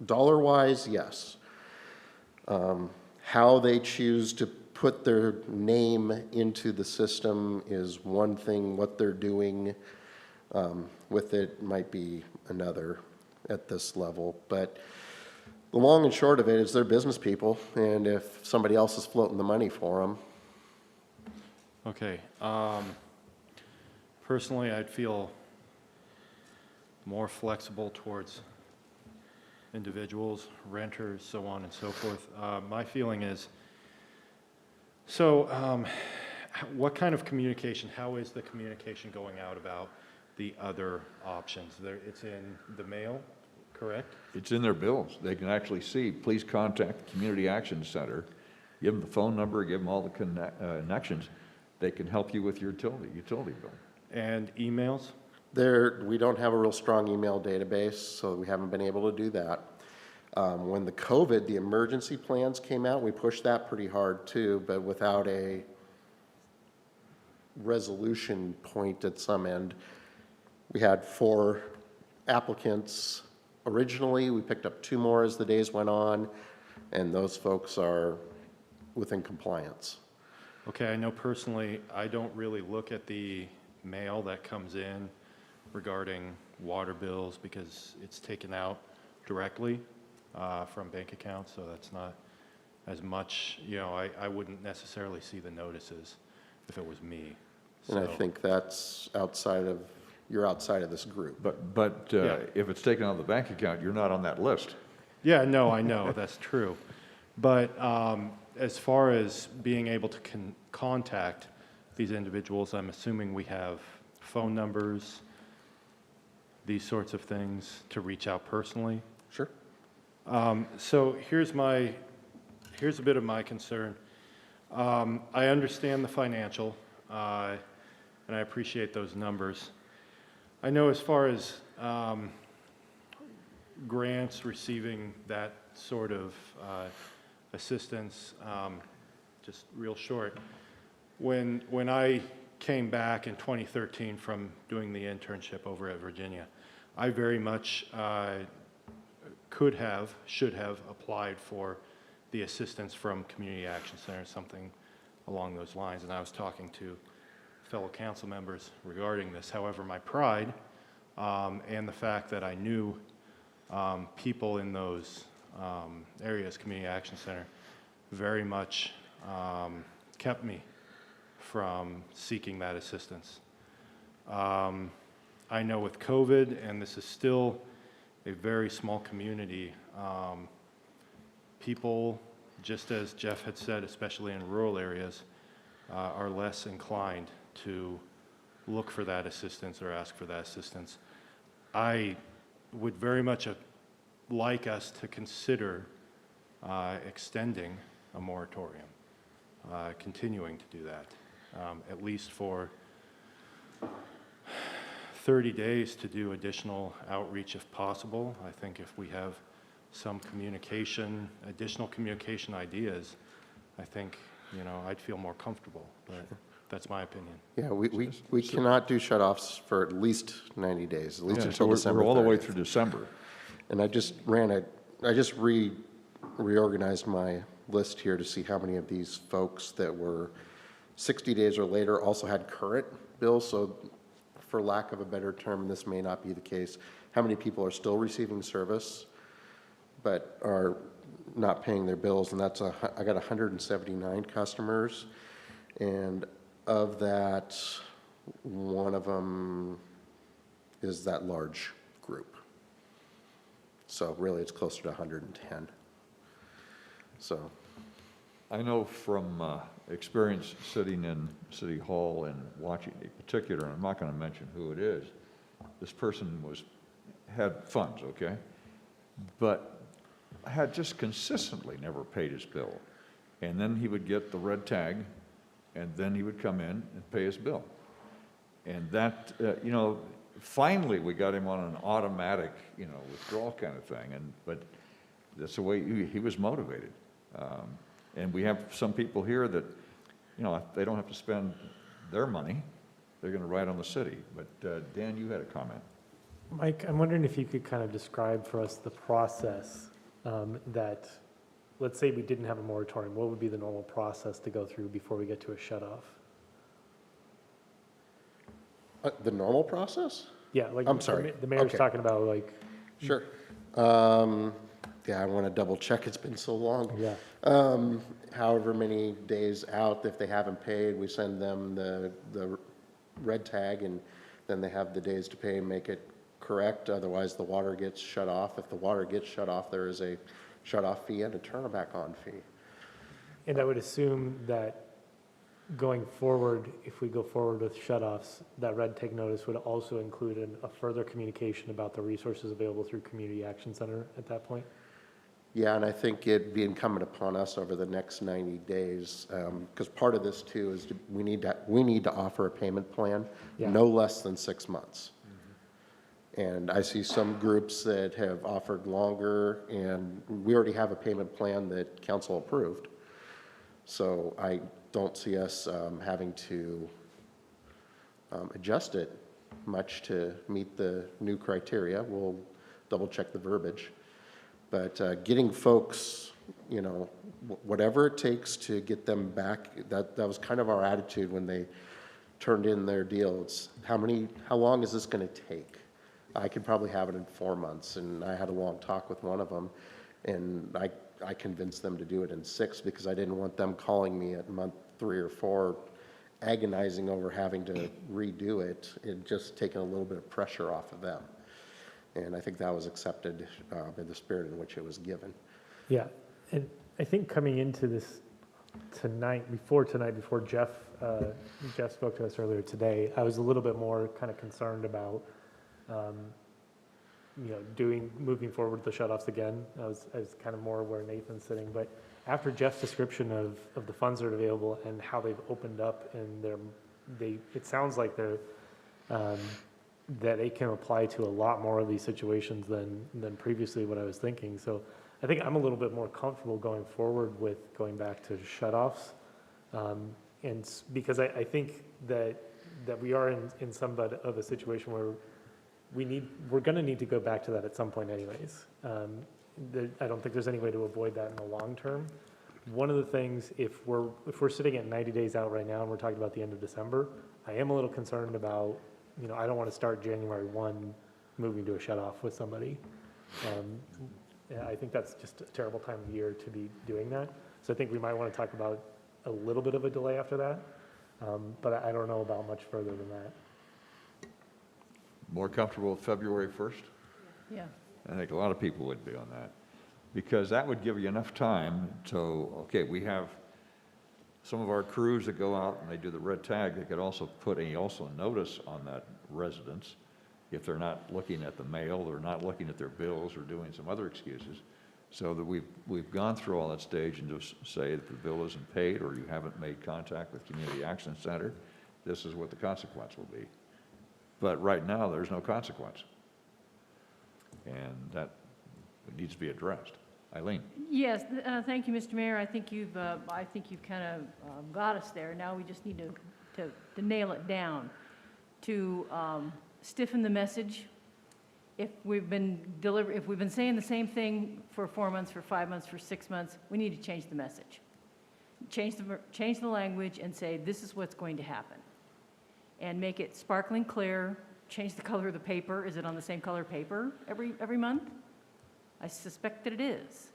dollar-wise, yes. How they choose to put their name into the system is one thing. What they're doing with it might be another at this level. But the long and short of it is they're business people, and if somebody else is floating the money for them. Okay. Personally, I'd feel more flexible towards individuals, renters, so on and so forth. My feeling is, what kind of communication, how is the communication going out about the other options? It's in the mail, correct? It's in their bills. They can actually see, please contact the Community Action Center. Give them the phone number, give them all the connections. They can help you with your utility bill. And emails? We don't have a real strong email database, so we haven't been able to do that. When the emergency plans came out, we pushed that pretty hard too, but without a resolution point at some end. We had 4 applicants originally. We picked up 2 more as the days went on, and those folks are within compliance. Okay, I know personally, I don't really look at the mail that comes in regarding water bills because it's taken out directly from bank accounts, so that's not as much, I wouldn't necessarily see the notices if it was me. And I think that's you're outside of this group. But if it's taken out of the bank account, you're not on that list. Yeah, no, I know, that's true. But as far as being able to contact these individuals, I'm assuming we have phone numbers, these sorts of things to reach out personally. Sure. So here's a bit of my concern. I understand the financial, and I appreciate those numbers. I know as far as grants receiving that sort of assistance, just real short, when I came back in 2013 from doing the internship over at Virginia, I very much should have applied for the assistance from Community Action Center, something along those lines, and I was talking to fellow council members regarding this. However, my pride and the fact that I knew people in those areas, Community Action Center, very much kept me from seeking that assistance. I know with COVID, and this is still a very small community, people, just as Jeff had said, especially in rural areas, are less inclined to look for that assistance or ask for that assistance. I would very much like us to consider extending a moratorium, continuing to do that, at least for 30 days to do additional outreach if possible. I think if we have some additional communication ideas, I think, I'd feel more comfortable, but that's my opinion. Yeah, we cannot do shut-offs for at least 90 days, at least until December 30th. We're all the way through December. And I just reorganized my list here to see how many of these folks that were 60 days or later also had current bills. So for lack of a better term, this may not be the case. How many people are still receiving service but are not paying their bills? And I got 179 customers. And of that, one of them is that large group. So really, it's closer to 110. So I know from experience sitting in City Hall and watching a particular, and I'm not going to mention who it is, this person had funds, okay? But had just consistently never paid his bill. And then he would get the red tag, and then he would come in and pay his bill. And that, you know, finally we got him on an automatic, you know, withdrawal kind of thing. But that's the way he was motivated. And we have some people here that, you know, they don't have to spend their money. They're going to ride on the city. But Dan, you had a comment. Mike, I'm wondering if you could kind of describe for us the process that, let's say we didn't have a moratorium, what would be the normal process to go through before we get to a shut-off? The normal process? Yeah, like I'm sorry. the mayor's Okay. talking about like. Sure. Yeah, I want to double check. It's been so long. Yeah. However many days out, if they haven't paid, we send them the red tag, and then they have the days to pay and make it correct. Otherwise, the water gets shut off. If the water gets shut off, there is a shut-off fee and a turn-back-on fee. And I would assume that going forward, if we go forward with shut-offs, that red tag notice would also include a further communication about the resources available through Community Action Center at that point? Yeah, and I think it'd be incumbent upon us over the next 90 days, because part of this too is we need to offer a payment plan, Yeah. no less than 6 months. And I see some groups that have offered longer, and we already have a payment plan that council approved. So I don't see us having to adjust it much to meet the new criteria. We'll double check the verbiage. But getting folks, you know, whatever it takes to get them back, that was kind of our attitude when they turned in their deal. It's how long is this going to take? I could probably have it in 4 months, and I had a long talk with one of them, and I convinced them to do it in 6 because I didn't want them calling me at month 3 or 4 agonizing over having to redo it. It just taken a little bit of pressure off of them. And I think that was accepted in the spirit in which it was given. Yeah, and I think coming into this before Jeff spoke to us earlier today, I was a little bit more kind of concerned about, you know, moving forward with the shutoffs again. I was kind of more where Nathan's sitting, but after Jeff's description of the funds that are available and how they've opened up, and it sounds like that it can apply to a lot more of these situations than previously what I was thinking. So I think I'm a little bit more comfortable going forward with going back to shutoffs. And because I think that we are in somewhat of a situation where we're going to need to go back to that at some point anyways. I don't think there's any way to avoid that in the long term. One of the things, if we're sitting at 90 days out right now and we're talking about the end of December, I am a little concerned about, you know, I don't want to start January 1 moving to a shutoff with somebody. I think that's just a terrible time of year to be doing that. So I think we might want to talk about a little bit of a delay after that, but I don't know about much further than that. More comfortable with February 1st? Yeah. I think a lot of people would be on that, because that would give you enough time to, okay, we have some of our crews that go out and they do the red tag. They could also put a notice on that residence if they're not looking at the mail, or not looking at their bills, or doing some other excuses, so that we've gone through all that stage and just say that the bill isn't paid, or you haven't made contact with Community Action Center. This is what the consequence will be. But right now, there's no consequence. And that needs to be addressed. Eileen? Yes, thank you, Mr. Mayor. I think you've kind of got us there. Now we just need to nail it down, to stiffen the message. If we've been saying the same thing for 4 months, for 5 months, for 6 months, we need to change the message. Change the language and say, this is what's going to happen. And make it sparkling clear. Change the color of the paper. Is it on the same color paper every month? I suspect that it is.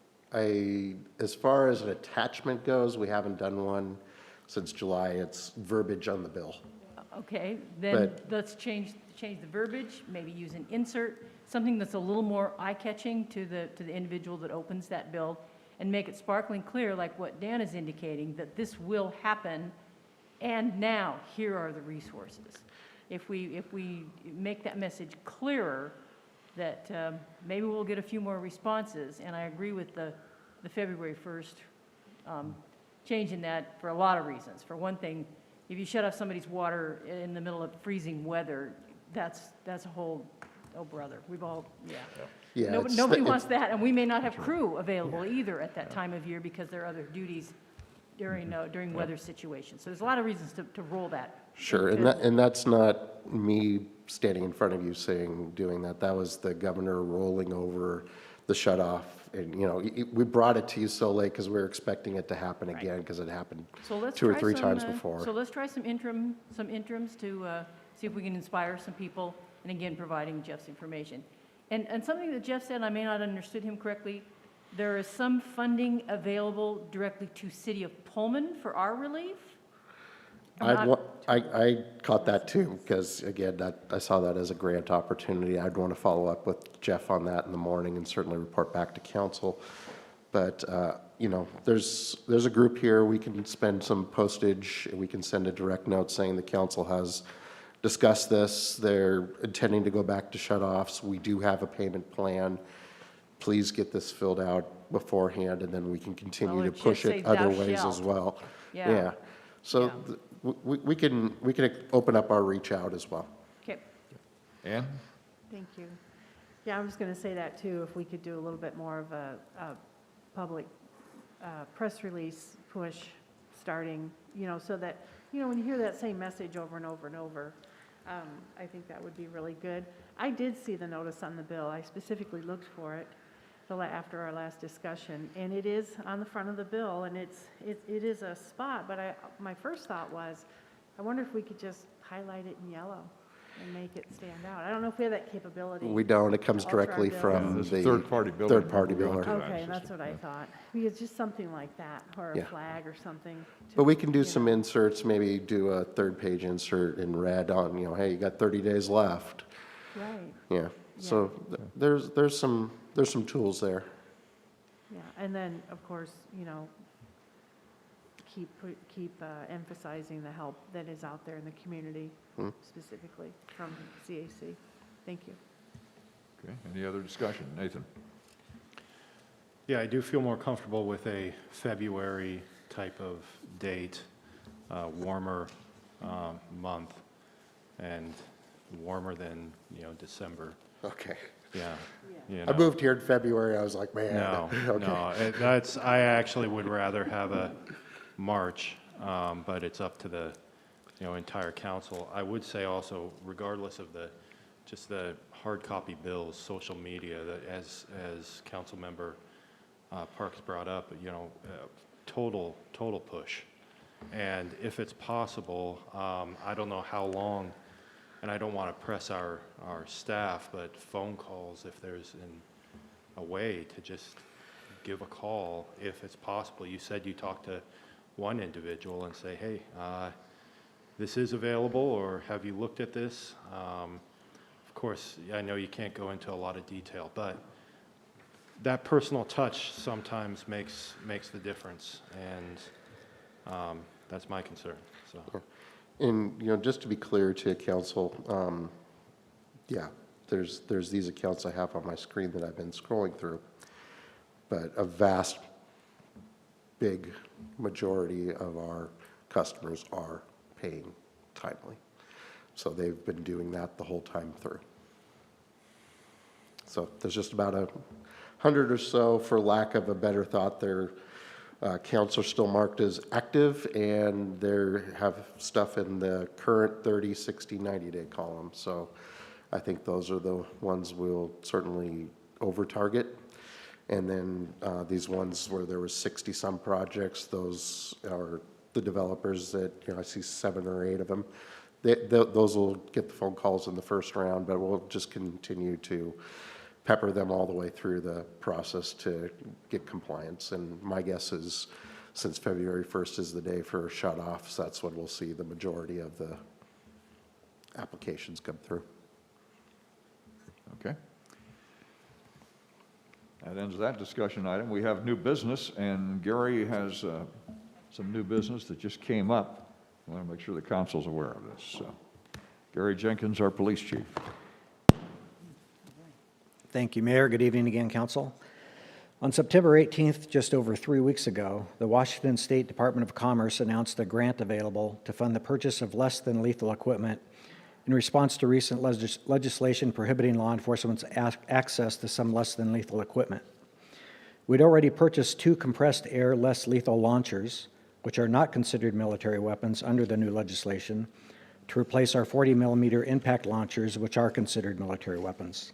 As far as an attachment goes, we haven't done one since July. It's verbiage on the bill. Okay, then let's change the verbiage, maybe use an insert, something that's a little more eye-catching to the individual that opens that bill, and make it sparkling clear, like what Dan is indicating, that this will happen, and now here are the resources. If we make that message clearer, that maybe we'll get a few more responses. And I agree with the February 1st changing that for a lot of reasons. For one thing, if you shut off somebody's water in the middle of freezing weather, that's a whole, oh brother, we've all, yeah. Yeah, Nobody wants that, and we may not have crew available either at that time of year because there are other duties during weather situations. So there's a lot of reasons to roll that. Sure, and that's not me standing in front of you saying, doing that. That was the governor rolling over the shut-off. And, you know, we brought it to you so late because we were expecting it to happen again because it happened So let's 2 or try 3 some, times before. So let's try some interims to see if we can inspire some people, and again, providing Jeff's information. And something that Jeff said, and I may not have understood him correctly, there is some funding available directly to City of Pullman for our relief? I caught that too, because again, I saw that as a grant opportunity. I'd want to follow up with Jeff on that in the morning and certainly report back to council. But, you know, there's a group here, we can spend some postage, we can send a direct note saying the council has discussed this, they're intending to go back to shut-offs, we do have a payment plan. Please get this filled out beforehand, and then we can continue Well, to it should push say it other thou ways shalt. as well. Yeah. So Yeah. we can open up our reach out as well. Okay. Ann? Thank you. Yeah, I was going to say that too, if we could do a little bit more of a public press release push starting, you know, so that, you know, when you hear that same message over and over and over, I think that would be really good. I did see the notice on the bill. I specifically looked for it after our last discussion, and it is on the front of the bill, and it is a spot, but my first thought was, I wonder if we could just highlight it in yellow and make it stand out. I don't know if we have that capability. We don't, it comes to alter our directly bill. from There's a the third-party biller. third-party We'll go biller. into that. Okay, that's what I thought. Because just something like that, or a Yeah. flag or something. But we can do you some know. inserts, maybe do a third-page insert in red on, you know, hey, you got 30 days left. Right, Yeah, so there's some tools there. yeah, and then, of course, you know, keep emphasizing the help that is out there in the community, specifically from CAC. Thank you. Okay, any other discussion? Nathan? Yeah, I do feel more comfortable with a February type of date, warmer month, and warmer than, you know, December. Okay. Yeah. you I know. moved here in February, I was like, man. No, okay. no, I actually would rather have a March, but it's up to the, you know, entire council. I would say also, regardless of just the hard copy bills, social media, that as Councilmember Parks brought up, you know, total push. And if it's possible, I don't know how long, and I don't want to press our staff, but phone calls, if there's a way to just give a call, if it's possible. You said you talked to one individual and say, hey, this is available, or have you looked at this? Of course, I know you can't go into a lot of detail, but that personal touch sometimes makes the difference, and that's my concern. So. And, you know, just to be clear to council, yeah, there's these accounts I have on my screen that I've been scrolling through, but a vast, big majority of our customers are paying timely. So they've been doing that the whole time through. So there's just about 100 or so, for lack of a better thought, their accounts are still marked as active, and they have stuff in the current 30, 60, 90-day column. So I think those are the ones we'll certainly over-target. And then these ones where there was 60-some projects, those are the developers that, you know, I see 7 or 8 of them. Those will get the phone calls in the first round, but we'll just continue to pepper them all the way through the process to get compliance. And my guess is, since February 1st is the day for shut-offs, that's when we'll see the majority of the applications come through. Okay. That ends that discussion item. We have new business, and Gary has some new business that just came up. I want to make sure the council's aware of this. So, Gary Jenkins, our police chief. Thank you, Mayor. Good evening again, Council. On September 18th, just over 3 weeks ago, the Washington State Department of Commerce announced a grant available to fund the purchase of less than lethal equipment in response to recent legislation prohibiting law enforcement's access to some less than lethal equipment. We'd already purchased 2 compressed air less lethal launchers, which are not considered military weapons under the new legislation, to replace our 40 millimeter impact launchers, which are considered military weapons.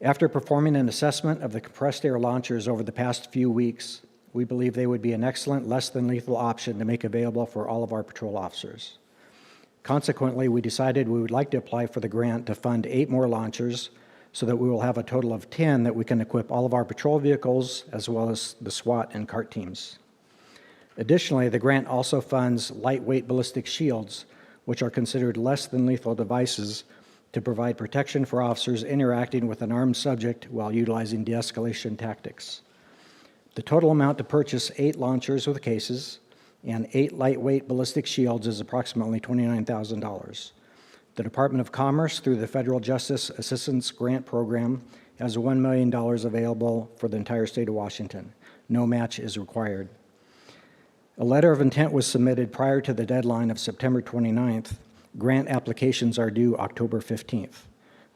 After performing an assessment of the compressed air launchers over the past few weeks, we believe they would be an excellent less than lethal option to make available for all of our patrol officers. Consequently, we decided we would like to apply for the grant to fund 8 more launchers so that we will have a total of 10 that we can equip all of our patrol vehicles as well as the SWAT and CART teams. Additionally, the grant also funds lightweight ballistic shields, which are considered less than lethal devices, to provide protection for officers interacting with an armed subject while utilizing de-escalation tactics. The total amount to purchase 8 launchers with cases and 8 lightweight ballistic shields is approximately $29,000. The Department of Commerce, through the Federal Justice Assistance Grant Program, has $1 million available for the entire state of Washington. No match is required. A letter of intent was submitted prior to the deadline of September 29th. Grant applications are due October 15th.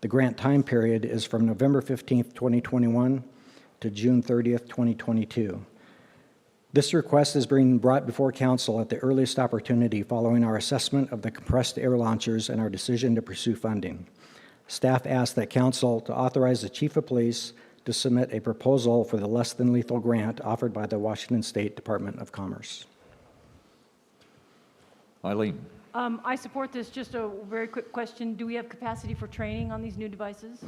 The grant time period is from November 15th, 2021 to June 30th, 2022. This request is being brought before Council at the earliest opportunity following our assessment of the compressed air launchers and our decision to pursue funding. Staff asked that Council to authorize the Chief of Police to submit a proposal for the less than lethal grant offered by the Washington State Department of Commerce. Eileen. I support this. Just a very quick question. Do we have capacity for training on these new devices?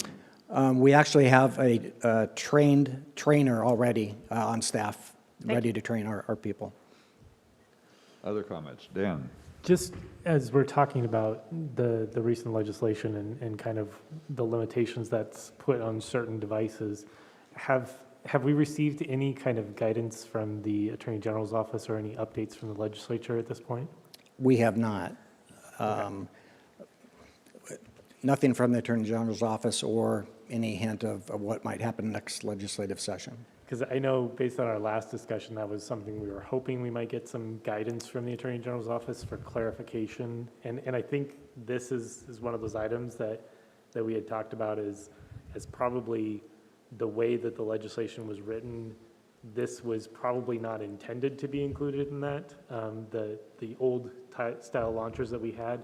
We actually have a trained trainer already on staff, ready to train our people. Other comments? Dan. Just as we're talking about the recent legislation and kind of the limitations that's put on certain devices, have we received any kind of guidance from the Attorney General's office or any updates from the legislature at this point? We have not. Nothing from the Attorney General's office or any hint of what might happen next legislative session. Because I know based on our last discussion, that was something we were hoping we might get some guidance from the Attorney General's office for clarification. And I think this is one of those items that we had talked about as probably the way that the legislation was written. This was probably not intended to be included in that, the old style launchers that we had.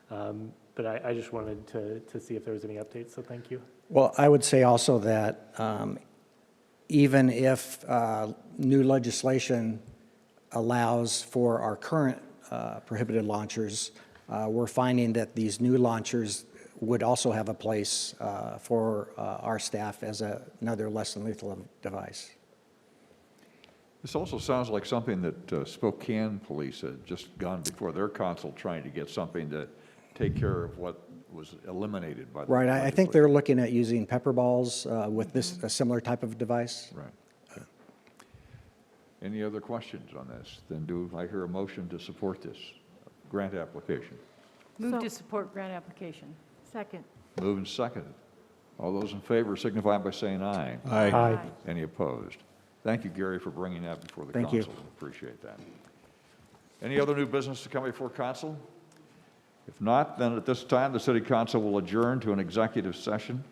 But I just wanted to see if there was any updates, so thank you. Well, I would say also that even if new legislation allows for our current prohibited launchers, we're finding that these new launchers would also have a place for our staff as another less than lethal device. This also sounds like something that Spokane Police had just gone before their council trying to get something to take care of what was eliminated by the Right, I think they're looking at using pepper balls with a similar type of device. Right. Any other questions on this? Then do I hear a motion to support this grant application? Move to support grant application. Second. Moved and seconded. All those in favor signify by saying aye. Aye. Aye. Any opposed? Thank you, Gary, for bringing that before the Thank you. council. Appreciate that. Any other new business to come before council? If not, then at this time, the city council will adjourn to an executive session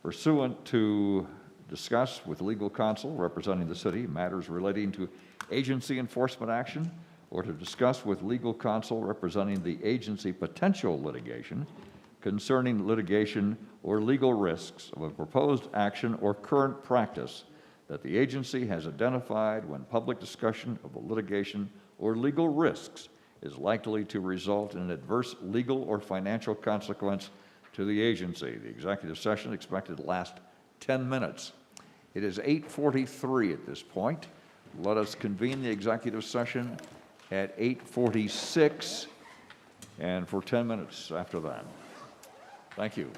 pursuant to discuss with legal counsel representing the city matters relating to agency enforcement action, or to discuss with legal counsel representing the agency potential litigation concerning litigation or legal risks of a proposed action or current practice that the agency has identified when public discussion of the litigation or legal risks is likely to result in an adverse legal or financial consequence to the agency. The executive session expected to last 10 minutes. It is 8:43 at this point. Let us convene the executive session at 8:46 and for 10 minutes after that. Thank you.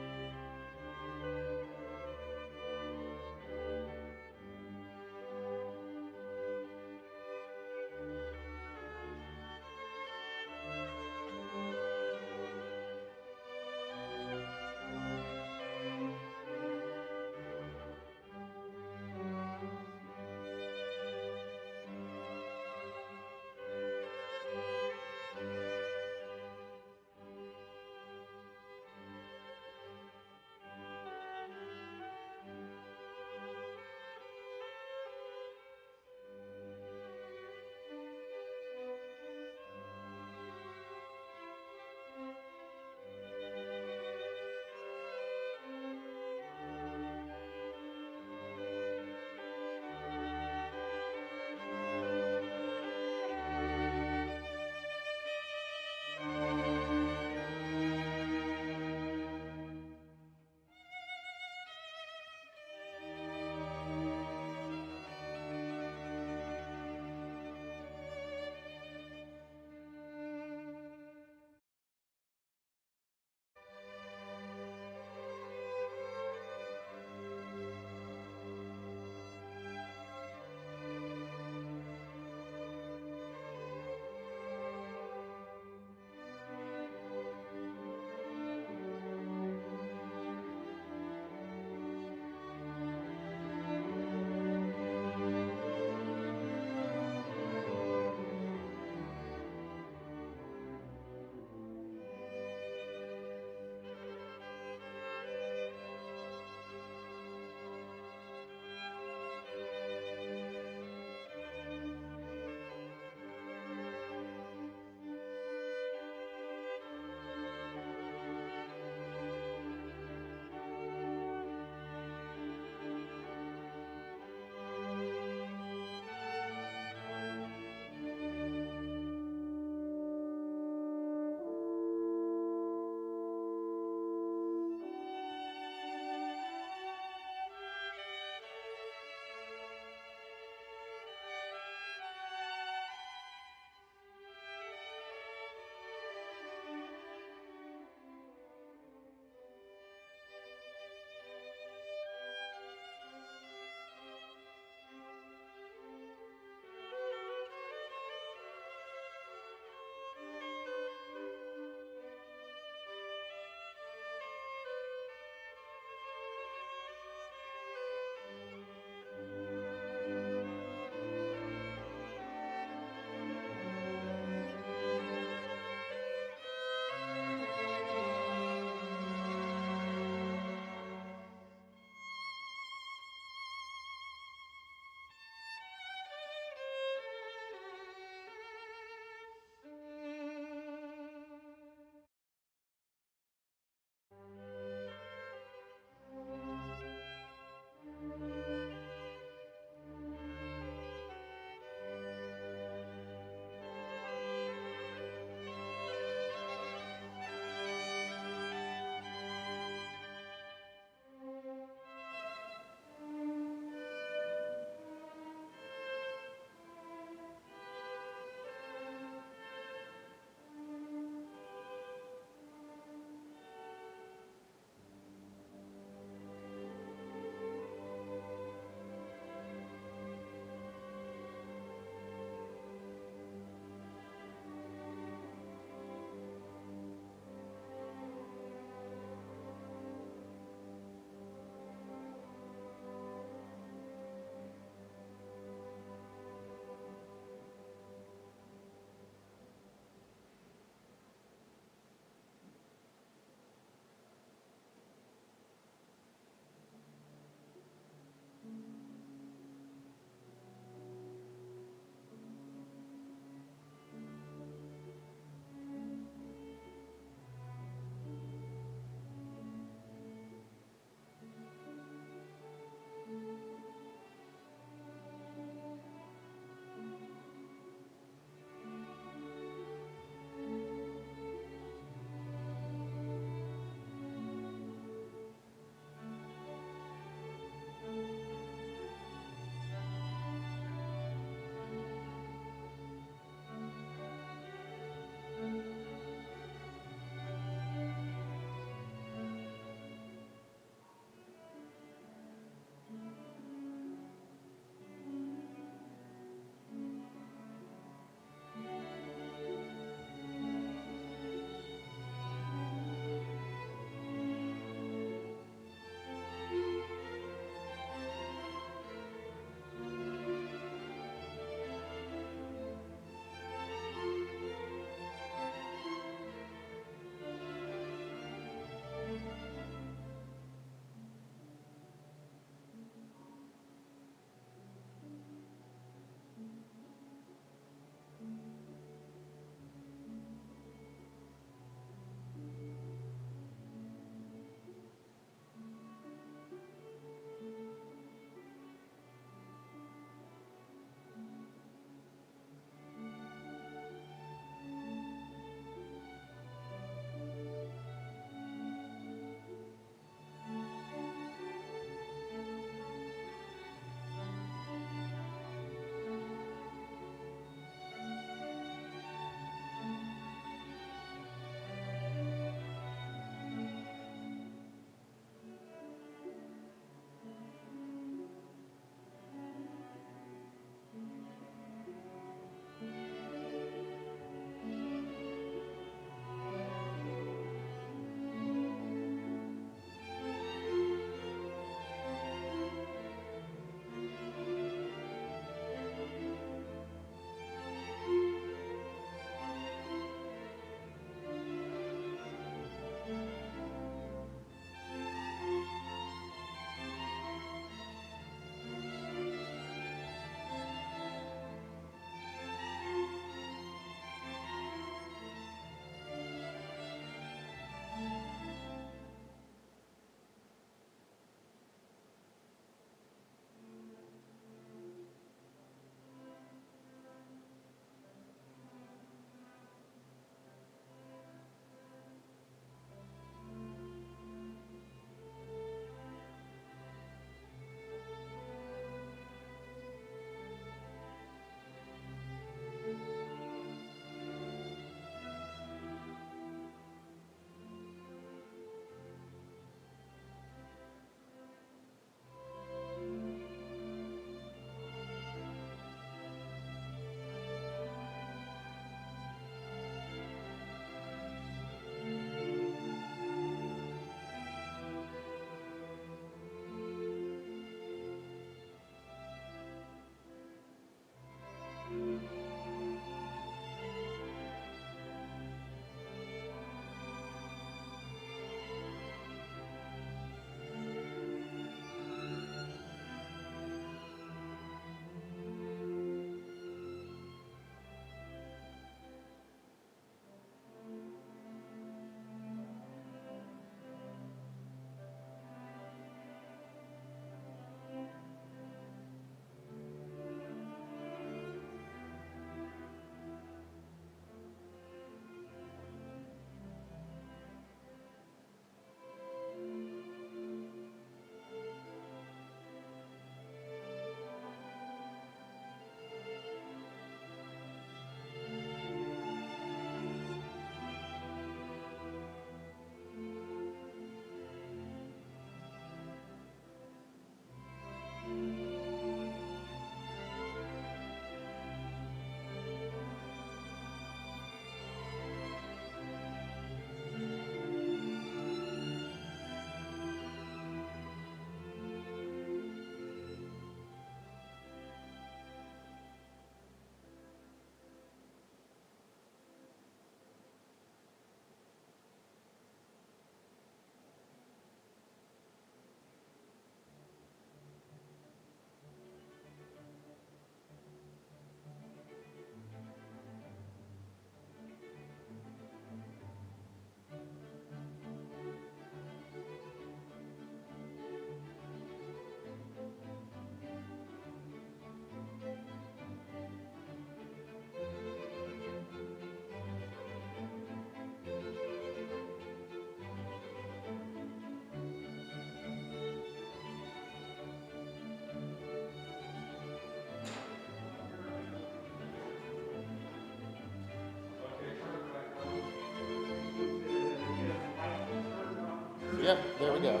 Yep, there we go.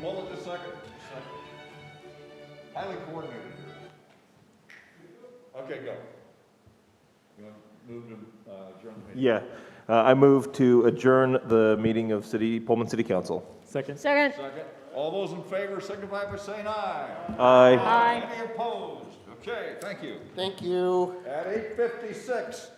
Hold it a second. Highly coordinated here. Okay, go. You want to move to adjourn the meeting? Yeah, I move to adjourn the meeting of Pullman City Council. Second? Second. Second. All those in favor signify by saying aye. Aye. Aye. Any opposed? Okay, thank you. Thank you. At 8:56.